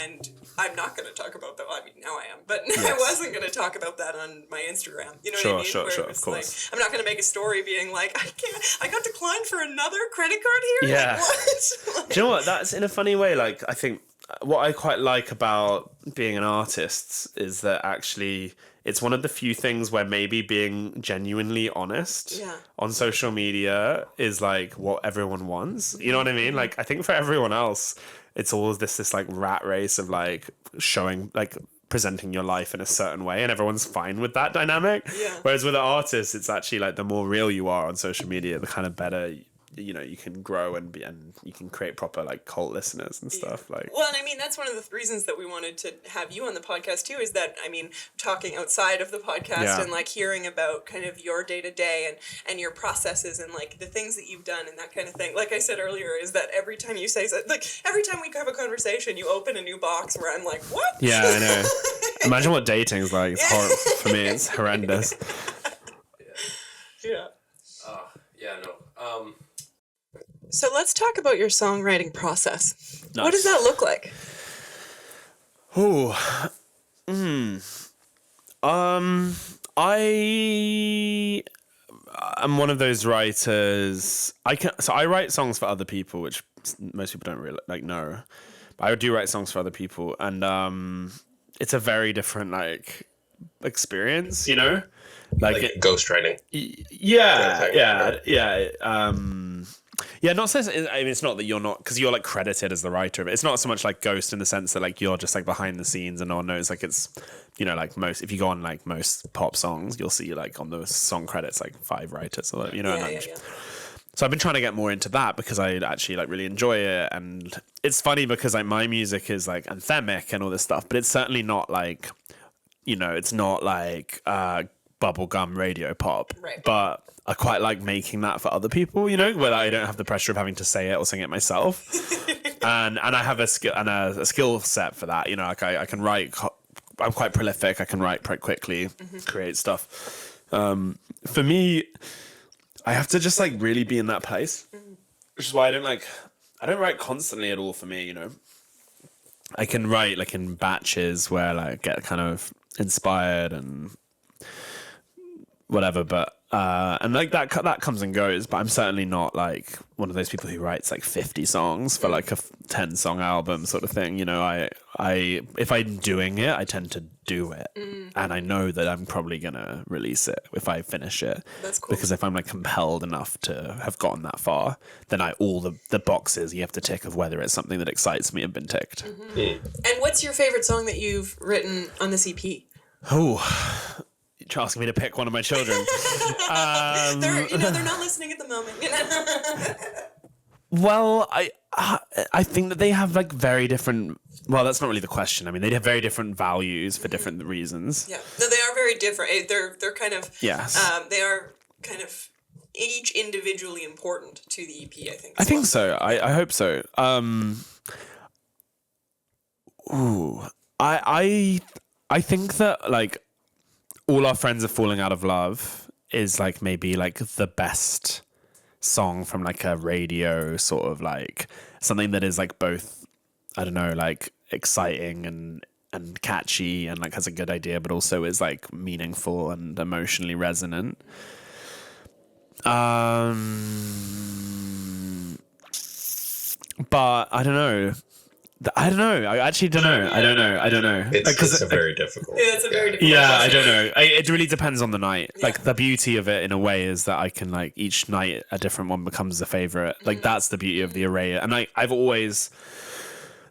and I'm not going to talk about that. I mean, now I am, but I wasn't going to talk about that on my Instagram. You know what I mean? Sure, Where sure, it was of course. Like, I'm not going to make a story being like, I got declined for another credit card here. Yeah. Like, what? Do you know what? That's in a funny way. Like, I think what I quite like about being an artist is that actually it's one of the few things where maybe being genuinely honest on social media is like what everyone wants. You know what I mean? Like, I think for everyone else, it's always this like rat race of like showing, like presenting your life in a certain way, and everyone's fine with that dynamic. Yeah. Whereas with an artist, it's actually like the more real you are on social media, the kind of better, you know, you can grow and you can create proper like cult listeners and stuff. Like, Well, and I mean, that's one of the reasons that we wanted to have you on the podcast too, is that, I mean, talking outside of the podcast and like hearing about kind of your day to day and your processes and like the things that you've done and that kind of thing. Like I said earlier, is that every time you say something, like every time we have a conversation, you open a new box where I'm like, what? yeah, I know. Imagine what dating's like. It's horrible for me. It's horrendous. Yeah. Yeah, no. So let's talk about your songwriting process. Nice. What does that look like? Ooh. I'm one of those writers. I write songs for other people, which most people don't really like know. But I do write songs for other people, and it's a very different like experience, you know, Like ghostwriting. Yeah. Yeah, not so. I mean, it's not that you're not, because you're like credited as the writer, but it's not so much like Ghost in the sense that like you're just like behind the scenes and no one knows. Like it's, you know, like most, if you go on like most pop songs, you'll see like on the song credits like 5 writers, or you know. So I've been trying to get more into that because I actually like really enjoy it, and it's funny because like my music is like anthemic and all this stuff, but it's certainly not like, you know, it's not like bubblegum radio pop, Right. but I quite like making that for other people, you know, where I don't have the pressure of having to say it or sing it myself. and I have a skill set for that, you know, like I can write, I'm quite prolific, I can write quite quickly, create stuff. For me, I have to just like really be in that place, which is why I don't write constantly at all for me, you know. I can write like in batches where like, I get kind of inspired and whatever, but and like that comes and goes, but I'm certainly not like one of those people who writes like 50 songs for like a 10 song album sort of thing, you know. I if I'm doing it, I tend to do it, and I know that I'm probably gonna release it if I finish it. That's cool. Because if I'm like compelled enough to have gotten that far, then all the boxes you have to tick of whether it's something that excites me have been ticked. And what's your favorite song that you've written on this EP? Oh, you're asking me to pick one of my children. They're not listening at the moment. Well, I think that they have like very different. Well, that's not really the question. I mean, they have very different values for different reasons. Yeah, no, they are very different. They're kind of Yes. They are kind of each individually important to the EP. I think. I think so. I hope so. I think that like All Our Friends Are Falling Out of Love is like maybe like the best song from like a radio sort of like something that is like both, I don't know, like exciting and catchy and like has a good idea, but also is like meaningful and emotionally resonant. But I don't know. I actually don't know. I don't know. It's a very difficult. Yeah, it's a very difficult. Yeah, I don't know. It really depends on the night. Like the beauty of it in a way is that I can like each night a different one becomes a favorite. Like that's the beauty of the array. And I've always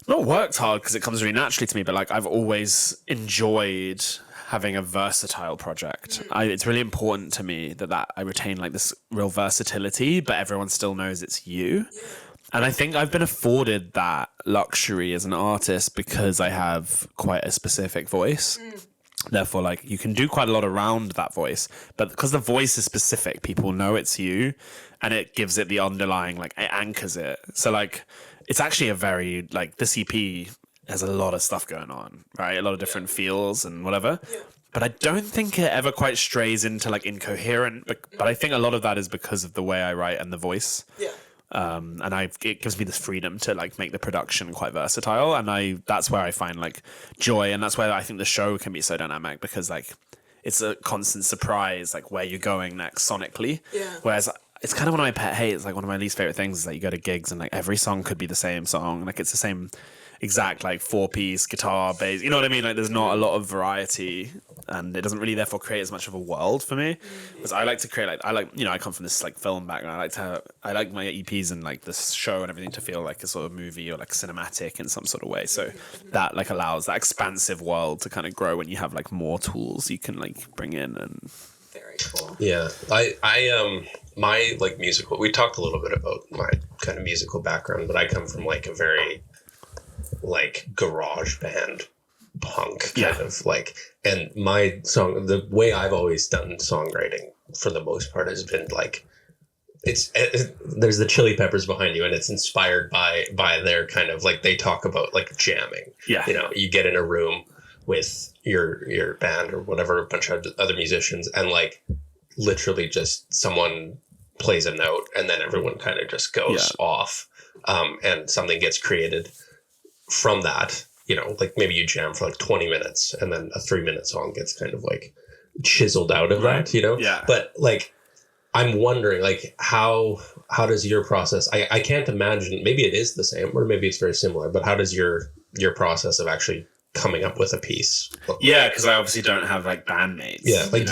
not worked hard because it comes really naturally to me, but like I've always enjoyed having a versatile project. It's really important to me that I retain like this real versatility, but everyone still knows it's you. And I think I've been afforded that luxury as an artist because I have quite a specific voice. Therefore, like you can do quite a lot around that voice, but because the voice is specific, people know it's you, and it gives it the underlying, like it anchors it. So like, it's actually a very like this EP has a lot of stuff going on, right? A lot of different feels and whatever. But I don't think it ever quite strays into like incoherent. But I think a lot of that is because of the way I write and the voice. Yeah. And it gives me this freedom to like make the production quite versatile, and that's where I find like joy, and that's where I think the show can be so dynamic because like it's a constant surprise like where you're going next sonically. Yeah. Whereas it's kind of one of my pet hates, like one of my least favorite things is that you go to gigs and like every song could be the same song, like it's the same exact like 4-piece guitar, bass, you know what I mean? Like there's not a lot of variety, and it doesn't really therefore create as much of a world for me. Because I like to create I come from this like film background. I like my EPs and like this show and everything to feel like a sort of movie or like cinematic in some sort of way. So that like allows that expansive world to kind of grow when you have like more tools you can like bring in. And very cool. Yeah, I my like musical. We talked a little bit about my kind of musical background, but I come from like a very like garage band punk kind of like, and my song, the way I've always done songwriting for the most part has been like there's the Chili Peppers behind you, and it's inspired by their kind of like, they talk about like jamming. Yeah, you know, you get in a room with your band or whatever, a bunch of other musicians, and like literally just someone plays a note and then everyone kind of just goes off, and something gets created from that. You know, like maybe you jam for like 20 minutes and then a 3-minute song gets kind of like chiseled out of that, you know? Yeah. But like, I'm wondering like how does your process, I can't imagine, maybe it is the same or maybe it's very similar, but how does your process of actually coming up with a piece. Yeah, because I obviously don't have like bandmates. Yeah, like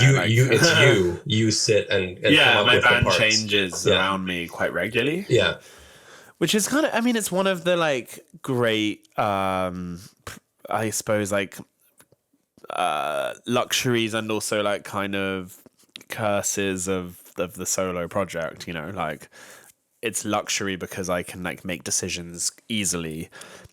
you sit and come up my with the band parts. changes around me quite regularly. Yeah. Which is kind of, I mean, it's one of the like great, I suppose, like luxuries and also like kind of curses of the solo project, you know, like it's luxury because I can like make decisions easily.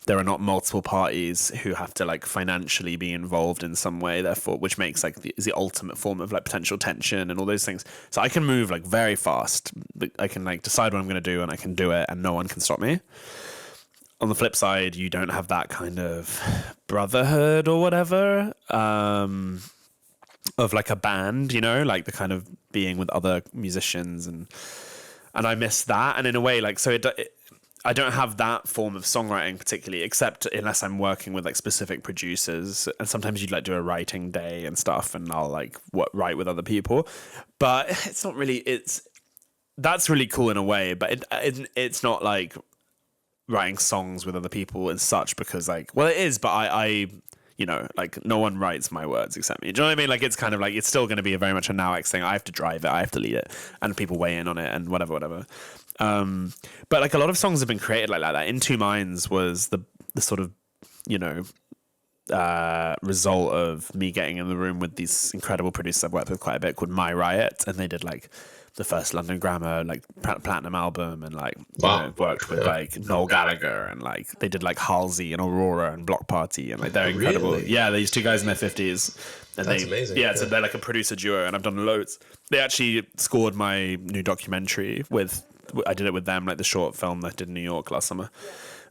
There are not multiple parties who have to like financially be involved in some way, therefore, which makes like the ultimate form of like potential tension and all those things. So I can move like very fast. I can like decide what I'm going to do and I can do it and no one can stop me. On the flip side, you don't have that kind of brotherhood or whatever of like a band, you know, like the kind of being with other musicians and I miss that. And in a way, like, so I don't have that form of songwriting particularly, except unless I'm working with like specific producers. And sometimes you'd like do a writing day and stuff, and I'll like write with other people. But it's not really. That's really cool in a way, but it's not like writing songs with other people and such, because like, well, it is, but I you know, like no one writes my words except me. Do you know what I mean? Like it's kind of like, it's still going to be a very much a Now X thing. I have to drive it, I have to lead it, and people weigh in on it and whatever. But like a lot of songs have been created like that. In Two Minds was the sort of, you know, result of me getting in the room with these incredible producers I've worked with quite a bit called My Riot, and they did like the first London Grammar like platinum album, and like you know, worked with like Noel Gallagher, and like they did like Halsey and Aurora and Block Party, and like they're incredible. Really? Yeah, these two guys in their 50s, and That's amazing. Yeah, so they're like a producer duo, and I've done loads. They actually scored my new documentary I did it with them, like the short film that I did in New York last summer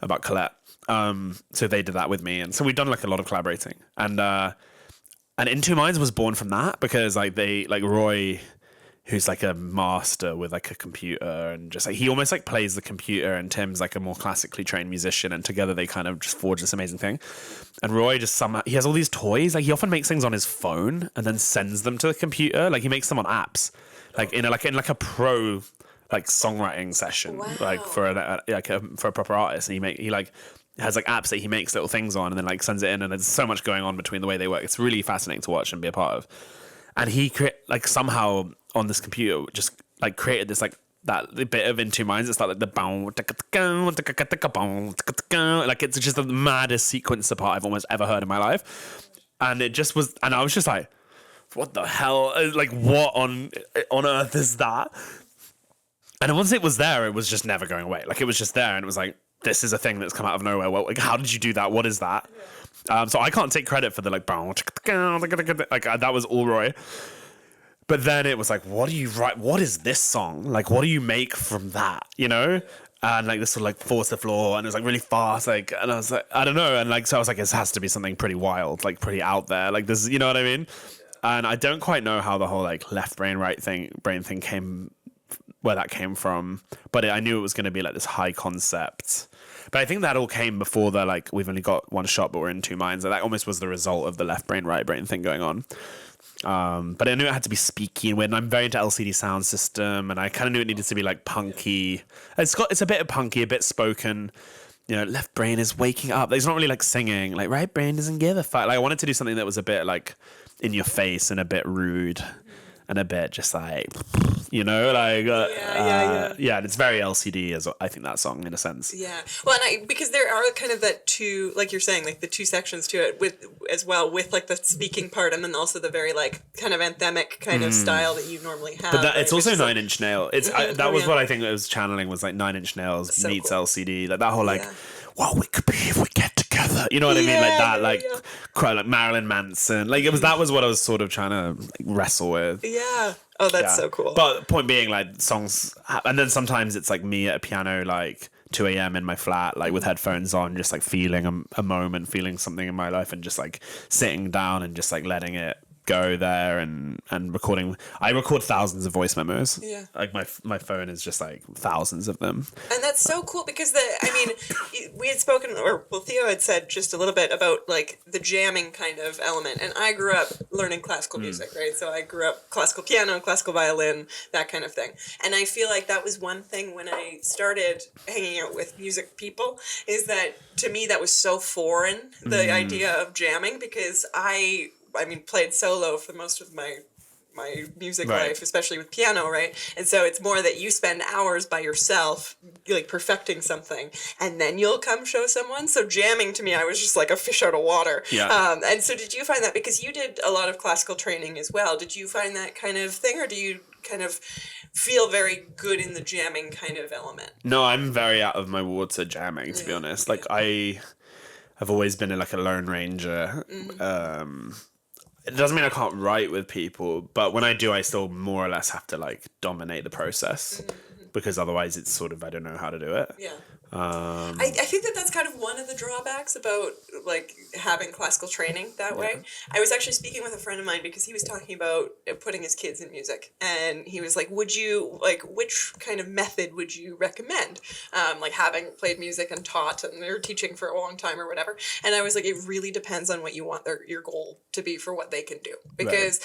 about Colette. So they did that with me, and so we've done like a lot of collaborating, and In Two Minds was born from that, because like Roy, who's like a master with like a computer, and just like he almost like plays the computer, and Tim's like a more classically trained musician, and together they kind of just forge this amazing thing. And Roy just somehow, he has all these toys, like he often makes things on his phone and then sends them to the computer, like he makes them on apps, like in a pro like songwriting session. Wow. Like for a proper artist, and he like has like apps that he makes little things on and then like sends it in, and there's so much going on between the way they work. It's really fascinating to watch and be a part of. And he like somehow on this computer just like created this like that bit of In Two Minds. It's like the bow, like it's just the maddest sequencer part I've almost ever heard in my life. And it just was, and I was just like, what the hell? Like what on earth is that? And once it was there, it was just never going away. Like it was just there, and it was like, this is a thing that's come out of nowhere. Well, like, how did you do that? What is that? So I can't take credit for the like that was all Roy. But then it was like, what do you write? What is this song? Like, what do you make from that? You know? And like this sort of like falls to the floor, and it was like really fast, like, and I was like, I don't know, and like so I was like, this has to be something pretty wild, like pretty out there, like this, you know what I mean? And I don't quite know how the whole like left brain right brain thing came, where that came from, but I knew it was going to be like this high concept. But I think that all came before the like, we've only got one shot but we're in two minds. That almost was the result of the left brain right brain thing going on. But I knew it had to be speaky and weird, and I'm very into LCD sound system, and I kind of knew it needed to be like punky. It's a bit of punky, a bit spoken. You know, left brain is waking up. It's not really like singing. Like right brain doesn't give a fuck. Like I wanted to do something that was a bit like in your face and a bit rude and a bit just like, you know, like yeah, and it's very LCD as I think that song in a sense. Yeah, well, and because there are kind of that two, like you're saying, like the two sections to it with as well, with like the speaking part, and then also the very like kind of anthemic kind of style that you normally have. But that, it's right? also Which is, Nine Inch Nails. It's that was what I think it was channeling, was like Nine Inch Nails So meets cool. LCD, like that whole like, well, we could be if we get together. You know what I mean? Like that, like quite like Marilyn Manson. Like that was what I was sort of trying to like, wrestle with. Yeah. Oh, that's so cool. But point being, like songs, and then sometimes it's like me at a piano, like 2 a.m. in my flat, like with headphones on, just like feeling a moment, feeling something in my life, and just like sitting down and just like letting it go there and recording. I record thousands of voice memos. Yeah. Like my phone is just like thousands of them. And that's so cool because we had spoken, Theo had said just a little bit about like the jamming kind of element. And I grew up learning classical music, right? So I grew up classical piano, classical violin, that kind of thing. And I feel like that was one thing when I started hanging out with music people, is that to me that was so foreign, the idea of jamming, because I played solo for most of my music life, especially with piano, right? And so it's more that you spend hours by yourself, like perfecting something, and then you'll come show someone. So jamming to me, I was just like a fish out of water. Yeah. And so did you find that, because you did a lot of classical training as well, did you find that kind of thing, or do you kind of feel very good in the jamming kind of element? No, I'm very out of my water jamming, to be honest. Like I have always been like a lone ranger. It doesn't mean I can't write with people, but when I do, I still more or less have to like dominate the process, because otherwise it's sort of, I don't know how to do it. Yeah. I think that's kind of one of the drawbacks about like having classical training that way. I was actually speaking with a friend of mine because he was talking about putting his kids in music, and he was like, which kind of method would you recommend? Like having played music and taught and they're teaching for a long time or whatever. And I was like, it really depends on what you want your goal to be for what they can do. Because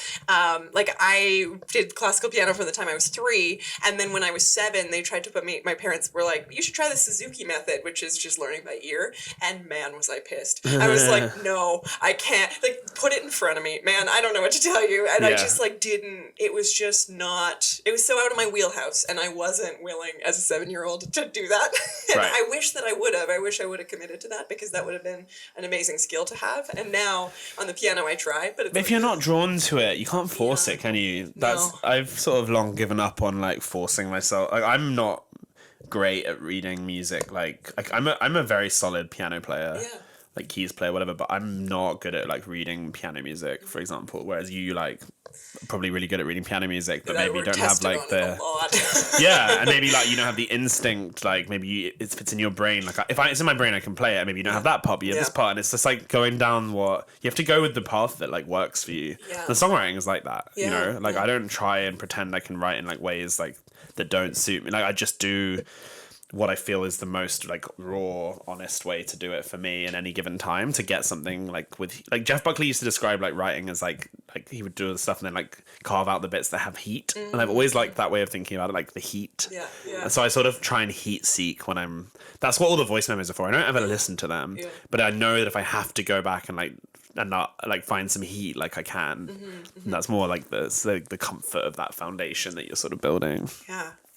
like I did classical piano from the time I was 3, and then when I was 7, they tried to put me, my parents were like, you should try the Suzuki method, which is just learning by ear. And man, was I pissed. I was like, no, I can't. Like, put it in front of me, man. I don't know what to tell you. And I just like didn't. It was just not. It was so out of my wheelhouse, and I wasn't willing as a 7-year-old to do that. And I wish that I would have. I wish I would have committed to that, because that would have been an amazing skill to have. And now on the piano, I try, but it's if you're not drawn to it, you can't force it, can you? I've sort of long given up on like forcing myself. Like, I'm not great at reading music. Like I'm a very solid piano player, like keys player, whatever, but I'm not good at like reading piano music, for example, whereas you like probably really good at reading piano music, but maybe you don't have like the and maybe like you don't have the instinct, like maybe it fits in your brain, like if it's in my brain I can play it, and maybe you don't have that part, but you have this part, and it's just like going down what you have to go with the path that like works for you. The songwriting is like that, you know, like I don't try and pretend I can write in like ways like that don't suit me. Like I just do what I feel is the most like raw, honest way to do it for me in any given time, to get something like with like Jeff Buckley used to describe like writing as like he would do the stuff and then like carve out the bits that have heat. And I've always liked that way of thinking about it, like the heat. And so I sort of try and heat seek when that's what all the voice memos are for. I don't ever listen to them, but I know that if I have to go back and not like find some heat, like I can. And that's more like the comfort of that foundation that you're sort of building.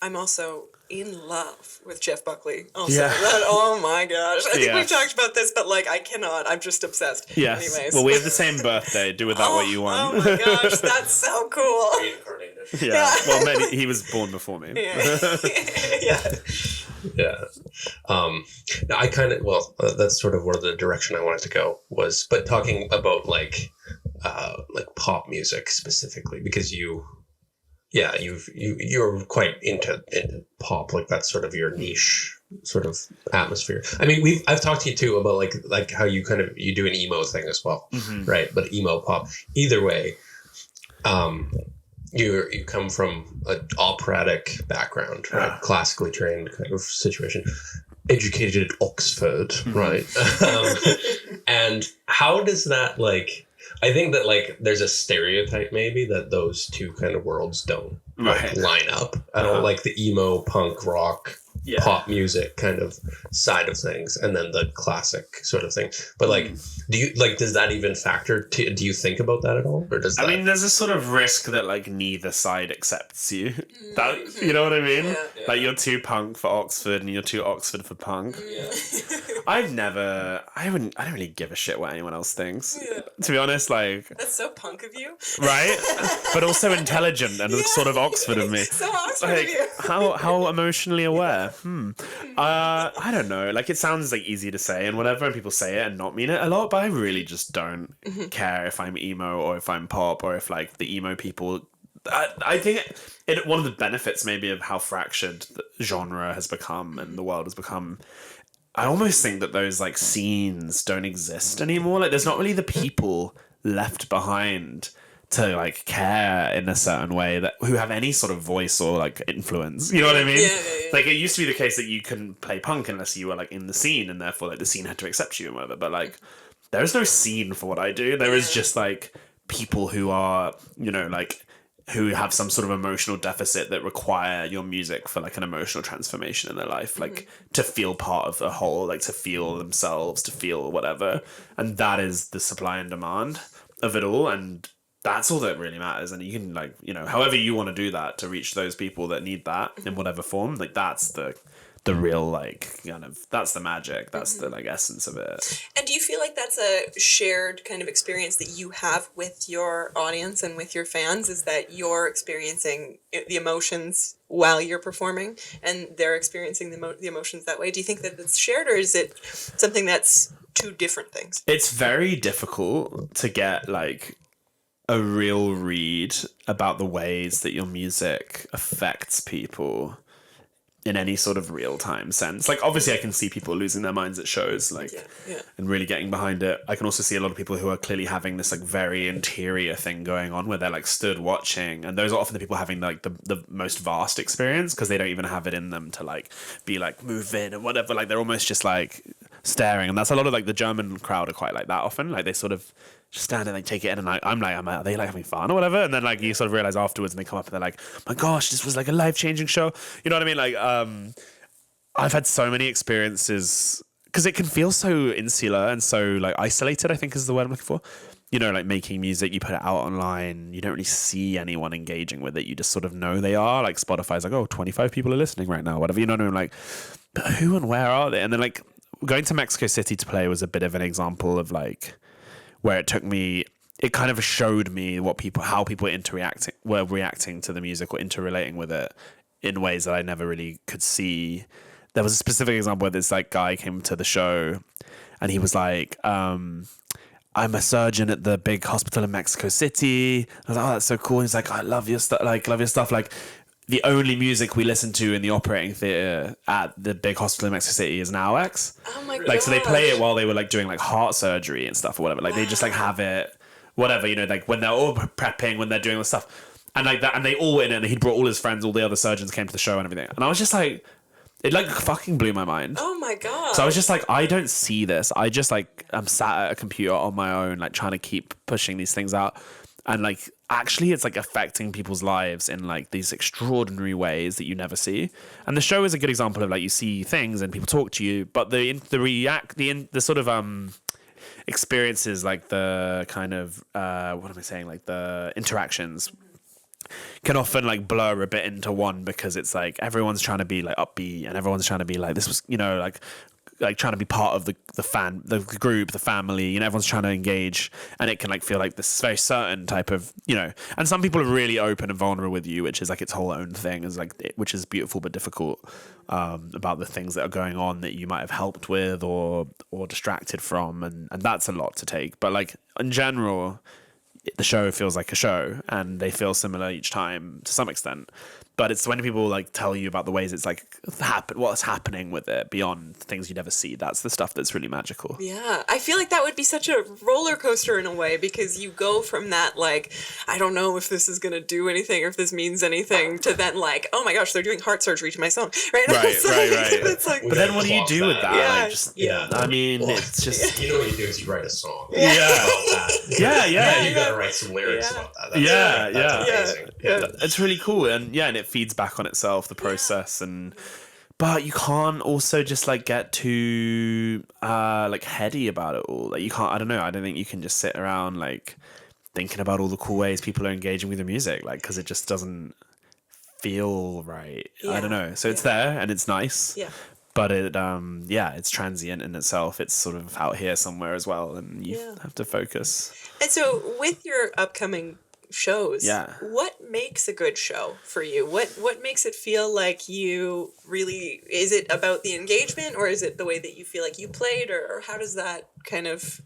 I'm also in love with Jeff Buckley. Also, oh my gosh. I think we've talked about this, but like I cannot. I'm just obsessed. Yes. Anyways. Well, we have the same birthday. Do with that what you want. Oh my gosh, that's so cool. Reincarnated. Well, maybe he was born before me. No, I kind of that's sort of where the direction I wanted to go was, but talking about like pop music specifically, because you're quite into pop, like that's sort of your niche sort of atmosphere. I mean, I've talked to you too about like how you you do an emo thing as well, right? But emo pop, either way, you come from an operatic background, right? Classically trained kind of situation, educated at Oxford, right? And how does that like? I think that like there's a stereotype maybe that those two kind of worlds don't line up. I don't like the emo punk rock pop music kind of side of things, and then the classic sort of thing. But like, do you like, does that even factor? Do you think about that at all, or does that... I mean, there's a sort of risk that like neither side accepts you. That, you know what I mean? Like you're too punk for Oxford, and you're too Oxford for punk. I don't really give a shit what anyone else thinks. To be honest, like that's so punk of you, right? But also intelligent and sort of Oxford of me. So Oxford like, of you. how emotionally aware. I don't know. Like it sounds like easy to say and whatever, and people say it and not mean it a lot, but I really just don't care if I'm emo or if I'm pop or if like the emo people. I think one of the benefits maybe of how fractured the genre has become and the world has become. I almost think that those like scenes don't exist anymore. Like there's not really the people left behind to like care in a certain way, that who have any sort of voice or like influence. You know what I mean? Yeah. Like it used to be the case that you couldn't play punk unless you were like in the scene, and therefore like the scene had to accept you and whatever. But like there is no scene for what I do. There is just like people who are, you know, like who have some sort of emotional deficit that require your music for like an emotional transformation in their life, like to feel part of the whole, like to feel themselves, to feel whatever. And that is the supply and demand of it all. And that's all that really matters. And you can like, you know, however you want to do that to reach those people that need that in whatever form, like that's the real like kind of, that's the magic, that's the like essence of it. And do you feel like that's a shared kind of experience that you have with your audience and with your fans, is that you're experiencing the emotions while you're performing and they're experiencing the emotions that way? Do you think that it's shared, or is it something that's two different things? It's very difficult to get like a real read about the ways that your music affects people in any sort of real time sense. Like obviously I can see people losing their minds at shows, like and really getting behind it. I can also see a lot of people who are clearly having this like very interior thing going on where they're like stood watching, and those are often the people having like the most vast experience because they don't even have it in them to like be like move in and whatever. Like they're almost just like staring, and that's a lot of like the German crowd are quite like that often. Like they sort of just stand and they take it in, and like I'm like, are they like having fun or whatever? And then like you sort of realize afterwards, and they come up and they're like, my gosh, this was like a life-changing show. You know what I mean? Like I've had so many experiences because it can feel so insular and so like isolated, I think is the word I'm looking for. You know, like making music, you put it out online, you don't really see anyone engaging with it. You just sort of know they are. Like Spotify's like, oh, 25 people are listening right now, whatever. You know what I mean? Like, but who and where are they? And then like going to Mexico City to play was a bit of an example of like where it took me, it kind of showed me how people were reacting to the music or interrelating with it in ways that I never really could see. There was a specific example where this like guy came to the show and he was like, I'm a surgeon at the big hospital in Mexico City. I was like, oh, that's so cool. And he's like, I love your stuff. Like, love your stuff. Like, the only music we listen to in the operating theater at the big hospital in Mexico City is Now X. Oh my god! Like, so they play it while they were like doing like heart surgery and stuff or whatever. Like, they just like have it, whatever, you know, like when they're all prepping, when they're doing the stuff, and like that, and they all went in, and he'd brought all his friends, all the other surgeons came to the show and everything, and I was just like, it like fucking blew my mind. Oh my god! So I was just like, I don't see this. I just like I'm sat at a computer on my own, like trying to keep pushing these things out. And like actually it's like affecting people's lives in like these extraordinary ways that you never see. And the show is a good example of like you see things and people talk to you, but the sort of experiences, like the kind of what am I saying, like the interactions can often like blur a bit into one, because it's like everyone's trying to be like upbeat and everyone's trying to be like, this was, you know, like trying to be part of the group, the family, and everyone's trying to engage, and it can like feel like this very certain type of, you know, and some people are really open and vulnerable with you, which is like its whole own thing, is like which is beautiful but difficult, about the things that are going on that you might have helped with or distracted from, and that's a lot to take. But like in general, the show feels like a show, and they feel similar each time to some extent. But it's when people like tell you about the ways it's like what's happening with it beyond things you never see. That's the stuff that's really magical. Yeah, I feel like that would be such a roller coaster in a way, because you go from that like, I don't know if this is gonna do anything or if this means anything, to then like, oh my gosh, they're doing heart surgery to my song, right? Right. It's like, But then what do you do with that? Yeah, Like, just, yeah. I mean, it's just You know what you do is you write a song. yeah. About that. Yeah. You gotta write some lyrics Yeah. about that. That's amazing. Yeah. It's really cool, and it feeds back on itself, the process, but you can't also just like get too like heady about it all. Like you can't, I don't know, I don't think you can just sit around like thinking about all the cool ways people are engaging with the music, like, because it just doesn't feel right. I don't know. So it's there and it's nice. Yeah. But it it's transient in itself. It's sort of out here somewhere as well, and you have to focus. And so with your upcoming shows, Yeah. what makes a good show for you? What makes it feel like you really, is it about the engagement, or is it the way that you feel like you played, or how does that kind of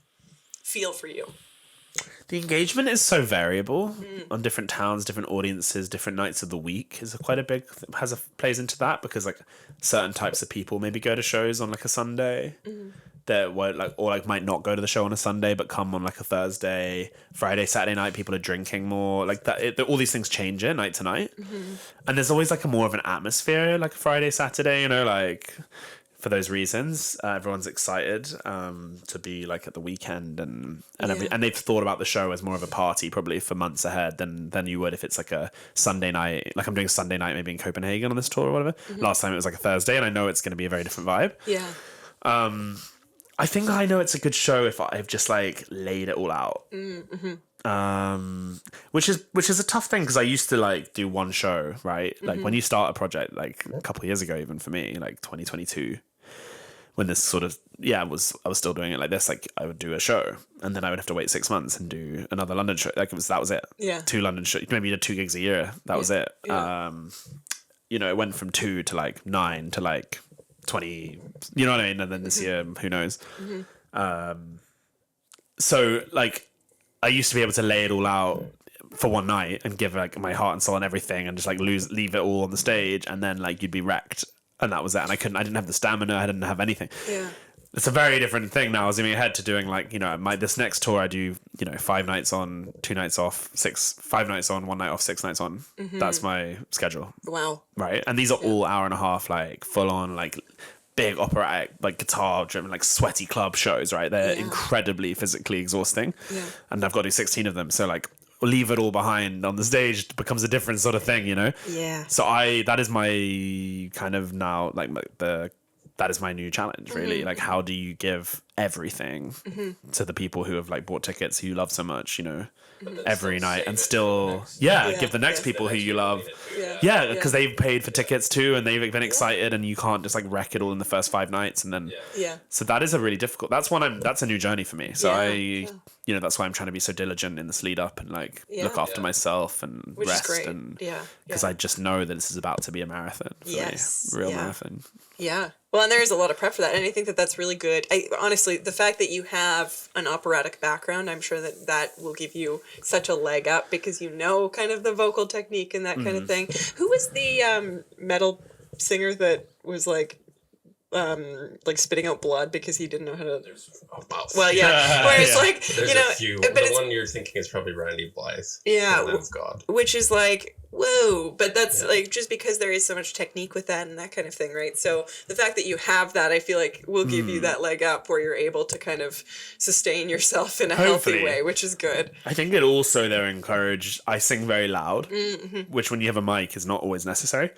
feel for you? The engagement is so variable on different towns, different audiences, different nights of the week is quite a big, plays into that, because like certain types of people maybe go to shows on like a Sunday, that were like, or like might not go to the show on a Sunday but come on like a Thursday, Friday, Saturday night. People are drinking more, like that. All these things change it night to night, and there's always like a more of an atmosphere, like a Friday, Saturday. You know, like for those reasons, everyone's excited to be like at the weekend and and they've thought about the show as more of a party probably for months ahead than you would if it's like a Sunday night. Like I'm doing Sunday night maybe in Copenhagen on this tour or whatever. Last time it was like a Thursday, and I know it's going to be a very different vibe. Yeah. I think I know it's a good show if I've just like laid it all out. Which is a tough thing because I used to like do one show, right? Like when you start a project, like a couple of years ago, even for me, like 2022, when this sort of I was still doing it like this. Like I would do a show and then I would have to wait 6 months and do another London show. Like that was it. Yeah. 2 London shows, maybe 2 gigs a year. That was it. Yeah. You know, it went from 2 to like 9 to like 20. You know what I mean? And then this year, who knows? So like, I used to be able to lay it all out for one night and give like my heart and soul and everything, and just like leave it all on the stage, and then like you'd be wrecked, and that was it. And I didn't have the stamina. I didn't have anything. Yeah. It's a very different thing now. I was in my head to doing like, you know, this next tour I do, you know, 5 nights on, 2 nights off, 5 nights on, 1 night off, 6 nights on. That's my schedule. Wow. Right. And these are all hour and a half, like full on, like big operatic, like guitar driven, like sweaty club shows, right? They're incredibly physically exhausting. Yeah. And I've got to do 16 of them. So like leave it all behind on the stage becomes a different sort of thing, you know? Yeah. So that is my kind of now, like that is my new challenge, really. Like, how do you give everything to the people who have like bought tickets, who you love so much, you know, every night, and still, give the next people who you love, because they've paid for tickets too, and they've been excited, and you can't just like wreck it all in the first 5 nights, and then so that is a really difficult. That's a new journey for me. So you know, that's why I'm trying to be so diligent in this lead up and like look after myself and which rest, is great. and because I just know that this is about to be a marathon for me, real marathon. Yeah. Well, and there is a lot of prep for that, and I think that that's really good. Honestly, the fact that you have an operatic background, I'm sure that will give you such a leg up because you know kind of the vocal technique and that kind of thing. Who was the metal singer that was like spitting out blood because he didn't know how to? Well, yeah. Whereas like there's you know, a few. but The one you're thinking is probably Randy Blythe. Yeah. Lamb of God. Which is like, whoa, but that's like just because there is so much technique with that and that kind of thing, right? So the fact that you have that, I feel like will give you that leg up where you're able to kind of sustain yourself in a healthy way, which is good. I think it also they're encouraged. I sing very loud, which when you have a mic is not always necessary.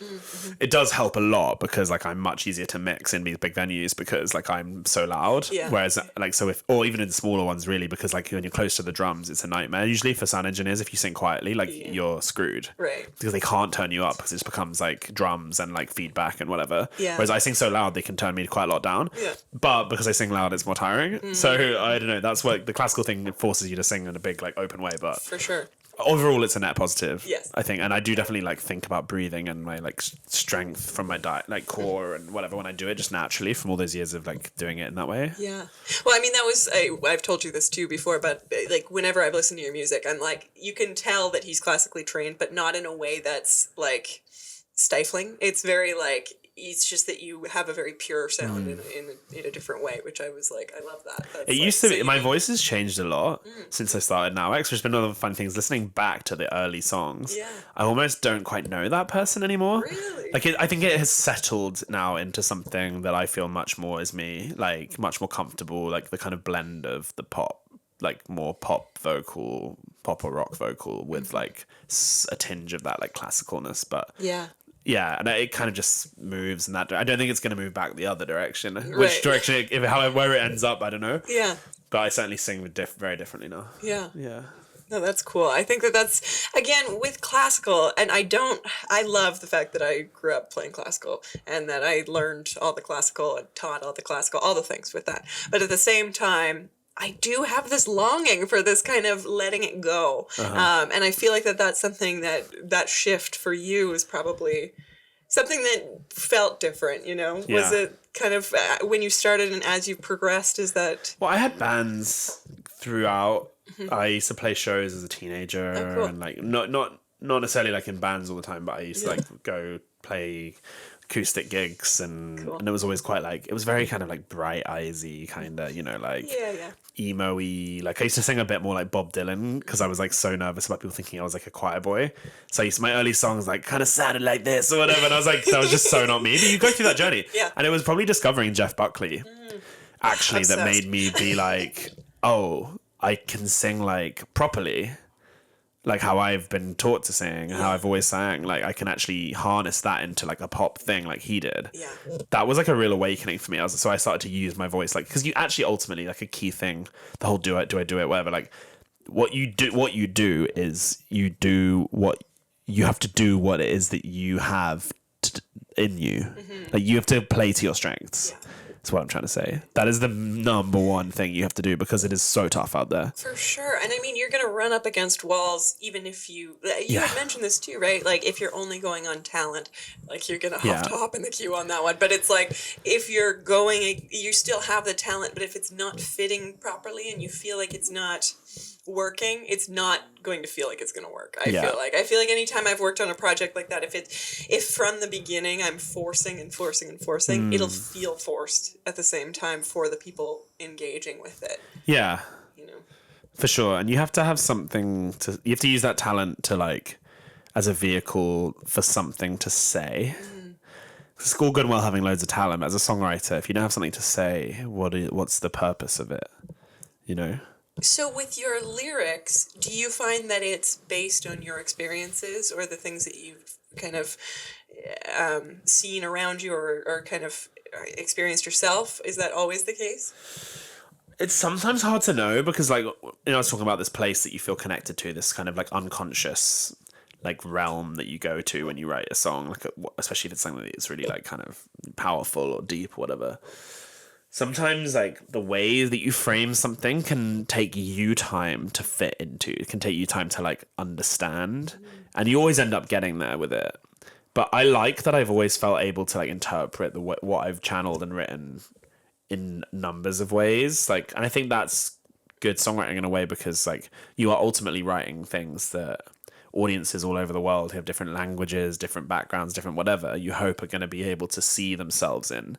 It does help a lot because like I'm much easier to mix in these big venues because like I'm so loud. Yeah. Whereas like or even in the smaller ones really, because like when you're close to the drums, it's a nightmare usually for sound engineers. If you sing quietly, like you're screwed. Right. Because they can't turn you up because it just becomes like drums and like feedback and whatever. Yeah. Whereas I sing so loud, they can turn me quite a lot down. Yeah. But because I sing loud, it's more tiring. So I don't know. That's what the classical thing forces you to sing in a big like open way. But For sure. overall, it's a net positive. Yes. I think, and I do definitely like think about breathing and my like strength from my like core and whatever when I do it just naturally from all those years of like doing it in that way. Yeah. Well, I mean, that was, I've told you this too before, but like whenever I've listened to your music, I'm like, you can tell that he's classically trained, but not in a way that's like stifling. It's very like, it's just that you have a very pure sound in a different way, which I was like, I love that. That's It used to be, my voice has changed a lot since I started now. Actually, there's been one of the fun things listening back to the early songs. Yeah. I almost don't quite know that person anymore. Really? Like, I think it has settled now into something that I feel much more is me, like much more comfortable, like the kind of blend of the pop, like more pop vocal, pop or rock vocal with like a tinge of that like classicalness, but yeah, and it kind of just moves in that. I don't think it's going to move back the other direction. Which direction, where it ends up, I don't know. Yeah. But I certainly sing very differently now. Yeah. Yeah. No, that's cool. I think that's, again, with classical, and I love the fact that I grew up playing classical and that I learned all the classical and taught all the classical, all the things with that. But at the same time, I do have this longing for this kind of letting it go. And I feel like that's something that shift for you is probably something that felt different, you know? Yeah. Was it kind of when you started and as you progressed, is that... Well, I had bands throughout. I used to play shows as a teenager and like not necessarily like in bands all the time, but I used to like go play acoustic gigs, and Cool. and it was always quite like, it was very kind of like bright eyesy kind of, like Yeah. emo-y. Like I used to sing a bit more like Bob Dylan because I was like so nervous about people thinking I was like a choir boy. So my early songs like kind of sounded like this or whatever, and I was like, that was just so not me. But you go through that journey. Yeah. And it was probably discovering Jeff Buckley actually that Obsessed. made me be like, oh, I can sing like properly, like how I've been taught to sing, how I've always sang. Like I can actually harness that into like a pop thing like he did. Yeah. That was like a real awakening for me. So I started to use my voice, like, because you actually ultimately, like, a key thing, the whole do it, whatever, like what you do is you have to do what it is that you have in you. Like you have to play to your strengths. Yeah. That's what I'm trying to say. That is the number one thing you have to do, because it is so tough out there. For sure. And I mean, you're going to run up against walls even if you Yeah. had mentioned this too, right? Like if you're only going on talent, like you're going to have to Yeah. hop in the queue on that one. But it's like if you're going, you still have the talent, but if it's not fitting properly and you feel like it's not working, it's not going to feel like it's going to work. I feel like anytime I've worked on a project like that, if from the beginning I'm forcing, it'll feel forced at the same time for the people engaging with it, Yeah, you know. for sure. And you have to have something you have to use that talent to, like, as a vehicle for something to say. It's all good and well having loads of talent, but as a songwriter, if you don't have something to say, what's the purpose of it? You know? So with your lyrics, do you find that it's based on your experiences or the things that you've kind of seen around you or kind of experienced yourself? Is that always the case? It's sometimes hard to know because, like, I was talking about this place that you feel connected to, this kind of like unconscious like realm that you go to when you write a song, like especially if it's something that's really like kind of powerful or deep or whatever. Sometimes, like, the way that you frame something can take you time to fit into. It can take you time to, like, understand. And you always end up getting there with it. But I like that I've always felt able to, like, interpret what I've channeled and written in numbers of ways. Like, and I think that's good songwriting in a way because, like, you are ultimately writing things that audiences all over the world who have different languages, different backgrounds, different whatever, you hope are going to be able to see themselves in.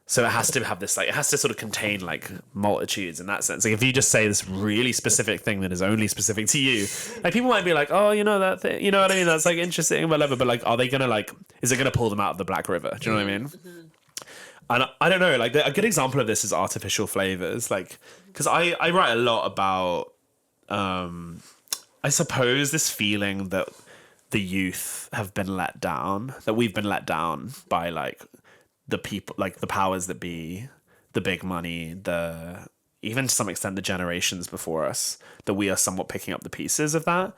So it has to have this, like, it has to sort of contain, like, multitudes in that sense. Like, if you just say this really specific thing that is only specific to you, like, people might be like, oh, you know that thing, you know what I mean? That's, like, interesting, whatever. But, like, are they going to, like, is it going to pull them out of the Black River? Do you know what I mean? And I don't know, like, a good example of this is artificial flavors. Like, because I write a lot about, I suppose, this feeling that the youth have been let down, that we've been let down by, like, the people, like the powers that be, the big money, even to some extent the generations before us, that we are somewhat picking up the pieces of that,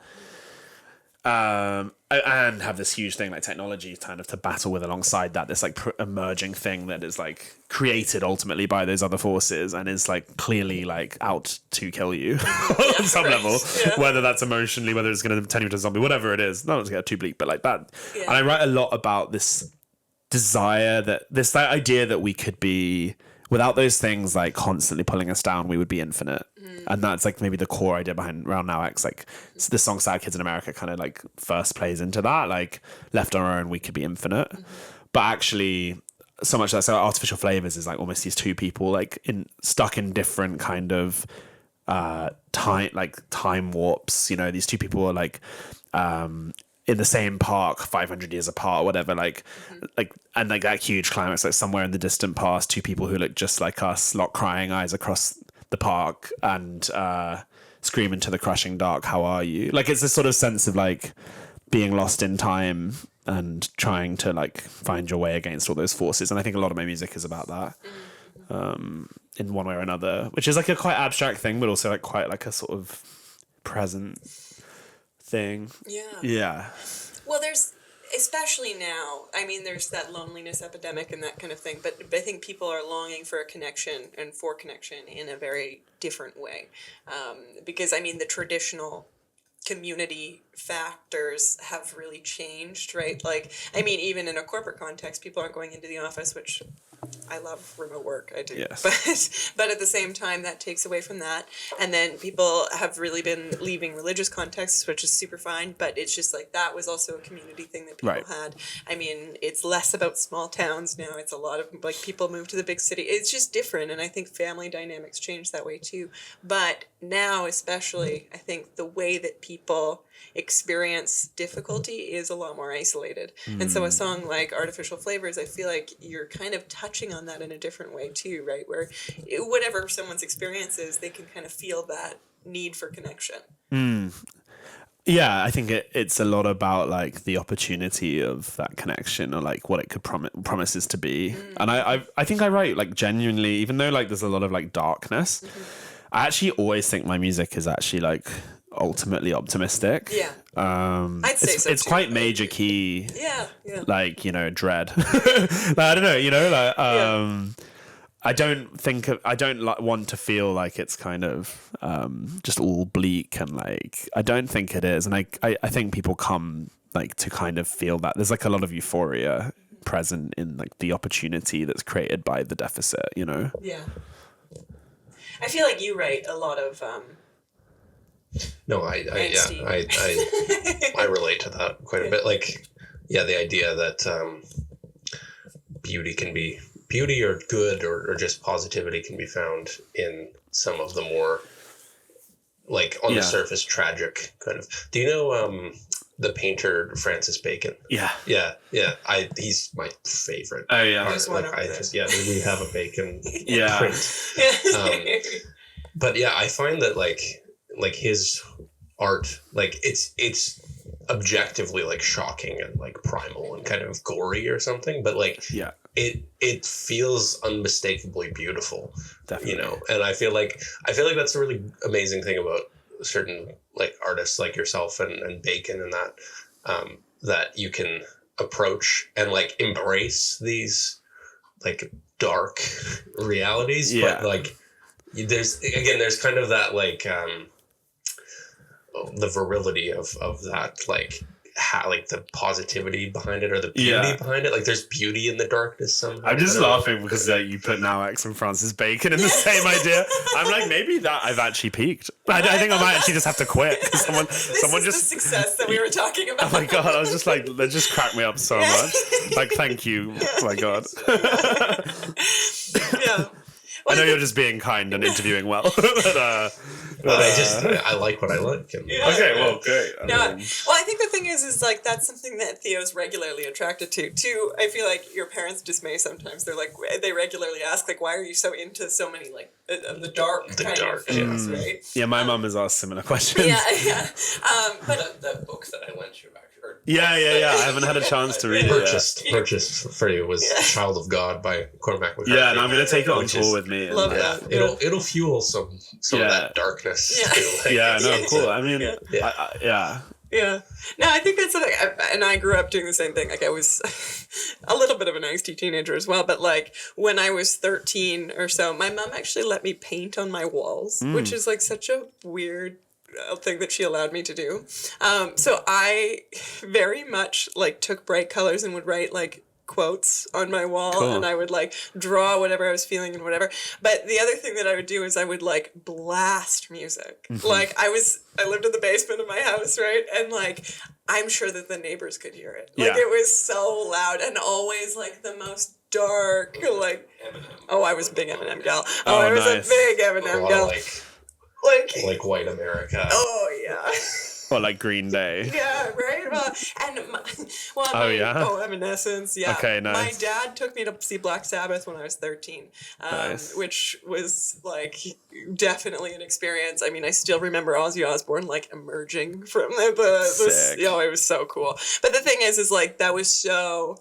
and have this huge thing like technology kind of to battle with alongside that, this like emerging thing that is like created ultimately by those other forces and is like clearly like out to kill you on some level, whether that's emotionally, whether it's going to turn you into a zombie, whatever it is, not to get too bleak, but like that. And I write a lot about this desire, that idea that we could be, without those things like constantly pulling us down, we would be infinite. And that's like maybe the core idea behind Round Now X. Like the song Sad Kids in America kind of like first plays into that, like left on our own we could be infinite. But actually so much that, so artificial flavors is like almost these two people like stuck in different kind of time warps, you know. These two people are like in the same park 500 years apart or whatever, like and like that huge climax, like somewhere in the distant past, two people who look just like us lock crying eyes across the park and scream into the crushing dark, how are you? Like it's this sort of sense of like being lost in time and trying to like find your way against all those forces. And I think a lot of my music is about that in one way or another, which is like a quite abstract thing, but also like quite like a sort of present thing. Yeah. Well, there's, especially now, I mean, there's that loneliness epidemic and that kind of thing, but I think people are longing for a connection and for connection in a very different way. Because, I mean, the traditional community factors have really changed, right? Like, I mean, even in a corporate context, people aren't going into the office, which I love remote work. I do. Yes. But at the same time, that takes away from that. And then people have really been leaving religious contexts, which is super fine. But it's just like that was also a community thing that people Right. had. I mean, it's less about small towns now. It's a lot of like people move to the big city. It's just different. And I think family dynamics change that way too. But now, especially, I think the way that people experience difficulty is a lot more isolated. And so a song like Artificial Flavors, I feel like you're kind of touching on that in a different way too, right? Where whatever someone's experience is, they can kind of feel that need for connection. Yeah, I think it's a lot about like the opportunity of that connection, or like what it could promises to be. And I think I write like genuinely, even though like there's a lot of like darkness, I actually always think my music is actually like ultimately optimistic. Yeah. I'd say so It's too. quite major key. Yeah, yeah. Like, you know, dread. Like, I don't know, you know, like I don't want to feel like it's kind of just all bleak, and like I don't think it is. And I think people come like to kind of feel that there's like a lot of euphoria present in like the opportunity that's created by the deficit, you know. Yeah. I feel like you write a lot of No, I relate to that quite a bit. Like, yeah, the idea that beauty or good or just positivity can be found in some of the more like on the surface tragic kind of. Do you know the painter Francis Bacon? Yeah. Yeah. He's my favorite. Oh yeah. There's one over there. We have a Bacon Yeah. print. But yeah, I find that like his art, like it's objectively like shocking and like primal and kind of gory or something, but like it feels unmistakably beautiful. Definitely. You know, and I feel like that's a really amazing thing about certain like artists like yourself and Bacon, and that that you can approach and like embrace these like dark realities, but like there's kind of that like the virility of that like like the positivity behind it, or the beauty behind it. Like there's beauty in the darkness somehow. I'm just laughing because you put Now X and Francis Bacon in the same idea. I'm like, maybe that I've actually peaked. I think I might actually just have to quit because someone just the success that we were talking about. Oh my god! I was just like, that just cracked me up so much. Like, thank you. Oh my god. Yeah. I know you're just being kind and interviewing well, but I like what I like. And okay, well, great. I think the thing is like that's something that Theo's regularly attracted to. Too, I feel like your parents dismay sometimes. They're like, they regularly ask like, why are you so into so many like of the dark kind of things, right? Yeah, my mum has asked similar questions. Yeah. But that book that I lent you back. Yeah. I haven't had a chance to read it yet. Purchased for you was Child of God by Cormac McCarthy. Yeah, and I'm gonna take it on tour with me. Love that. It'll fuel some of that darkness. Yeah. Too, like, Yeah, no, cool. I mean, Yeah. No, I think that's something, and I grew up doing the same thing. Like I was a little bit of an angsty teenager as well, but like when I was 13 or so, my mom actually let me paint on my walls, which is like such a weird thing that she allowed me to do. So I very much like took bright colors and would write like quotes on my wall, and I would like draw whatever I was feeling and whatever. But the other thing that I would do is I would like blast music. Like I lived in the basement of my house, right? And like I'm sure that the neighbors could hear it. Like it was so loud and always like the most dark, like Eminem. Oh, I was a big Eminem gal. I was a big Eminem gal. Like white America. Oh yeah. Or like Green Day. Yeah, right. Evanescence. Yeah. Okay, nice. My dad took me to see Black Sabbath when I was 13, Nice. which was like definitely an experience. I mean, I still remember Ozzy Osbourne like emerging from Sick. it was so cool. But the thing is like that was so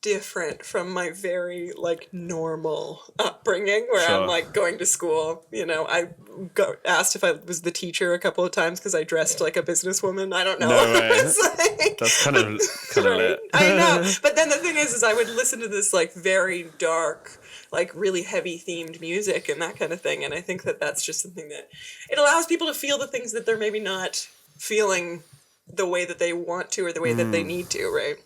different from my very like normal upbringing where I'm like going to school. You know, I got asked if I was the teacher a couple of times because I dressed like a businesswoman. I don't know. No way. Like, That's kind of lit. I know. But then the thing is I would listen to this like very dark, like really heavy themed music and that kind of thing. And I think that that's just something that it allows people to feel the things that they're maybe not feeling the way that they want to or the way that they need to, right?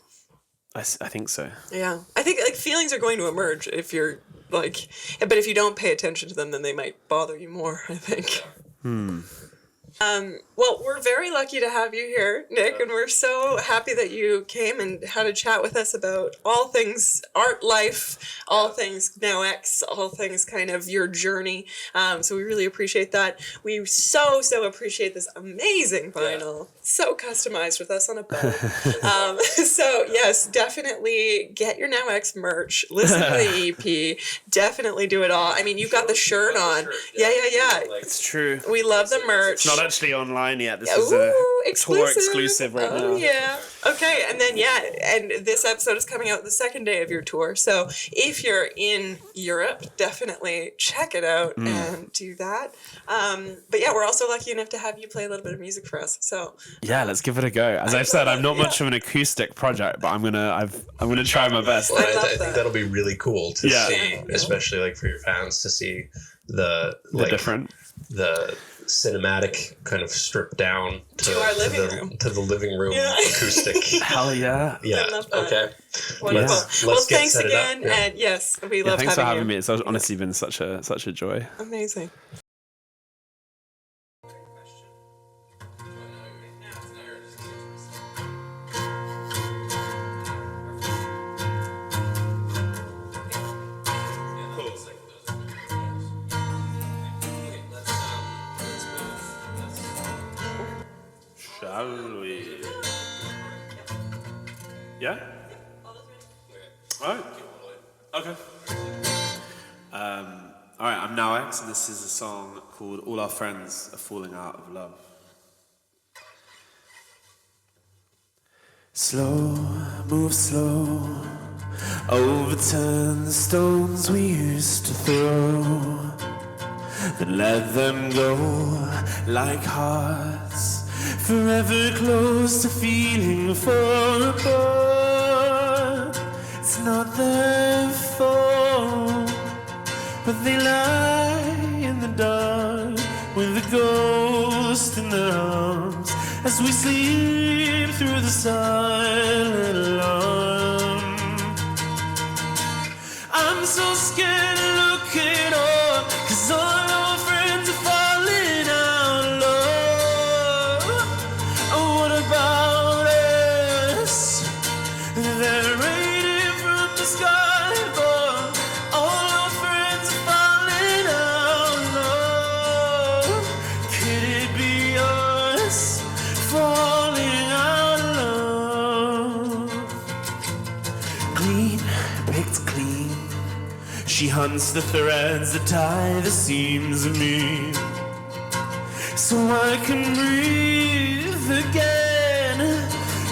I think so. Yeah. I think like feelings are going to emerge if you're like, but if you don't pay attention to them, then they might bother you more, I think. Well, we're very lucky to have you here, Nick, and we're so happy that you came and had a chat with us about all things art life, all things Now X, all things kind of your journey. So we really appreciate that. We so appreciate this amazing vinyl, so customized with us on a boat. So yes, definitely get your Now X merch, listen to the EP, definitely do it all. I mean, you've got the shirt on. Yeah. It's true. We love the merch. It's not actually online yet. This is a tour exclusive right now. Yeah. Okay, and then and this episode is coming out the second day of your tour. So if you're in Europe, definitely check it out and do that. But yeah, we're also lucky enough to have you play a little bit of music for us. So yeah, let's give it a go. As I've said, I'm not much of an acoustic project, but I'm gonna try my best. I think that'll be really cool to see, especially like for your fans to see the cinematic kind of stripped down to our living room. To the living room acoustic. Hell yeah. Yeah. I love that. Okay. Wonderful. Let's get thanks set it up. again, and yes, we love thanks for having you. me. It's honestly been such a joy. Amazing. Shall we? Yeah? Alright. Okay. Alright, I'm Now X, and this is a song called All Our Friends Are Falling Out of Love. Slow, move slow, overturn the stones we used to throw, then let them go like hearts forever close to feeling far apart. It's not their fault, but they lie in the dark with a ghost in their arms as we sleep through the silent alarm. I'm so scared to look it up, 'cause all our friends are falling out of love. Oh, what about us? They're raining from the sky above. All our friends are falling out of love. Could it be us falling out of love? Clean, picked clean. She hunts the threads that tie the seams of me, so I can breathe again,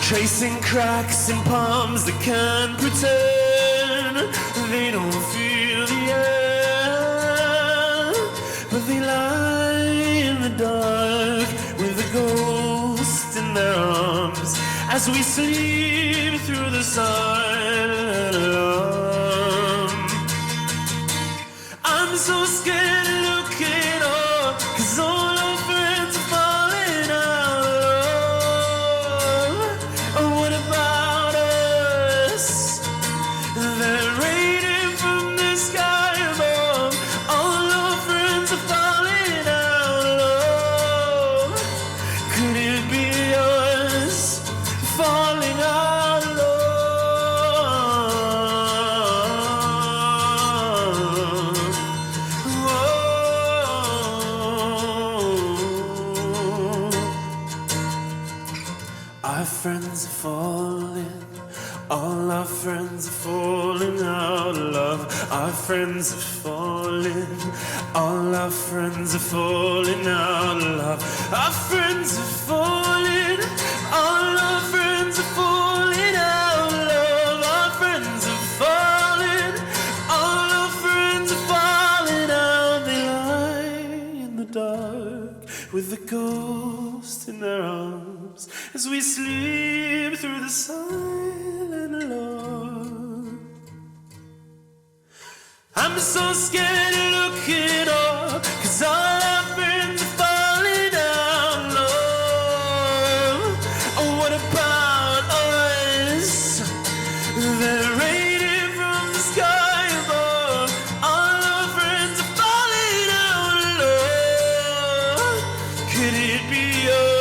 tracing cracks in palms that can't pretend they don't feel the air, but they lie in the dark with a ghost in their arms as we sleep through the silent alarm. I'm so scared to look it up, 'cause all our friends are falling out of love. Oh, what about us? They're raining from the sky above. All our friends are falling out of love. Could it be us falling out of love? Our friends are falling, all our friends are falling out of love. Our friends are falling, all our friends are falling out of love. Our friends are falling, all our friends are falling out of love. Our friends are falling, all our friends are falling out. They lie in the dark with the ghost in their arms as we sleep through the silent alarm. I'm so scared to look it up, 'cause all our friends are falling out of love. Oh, what about us? it be yours?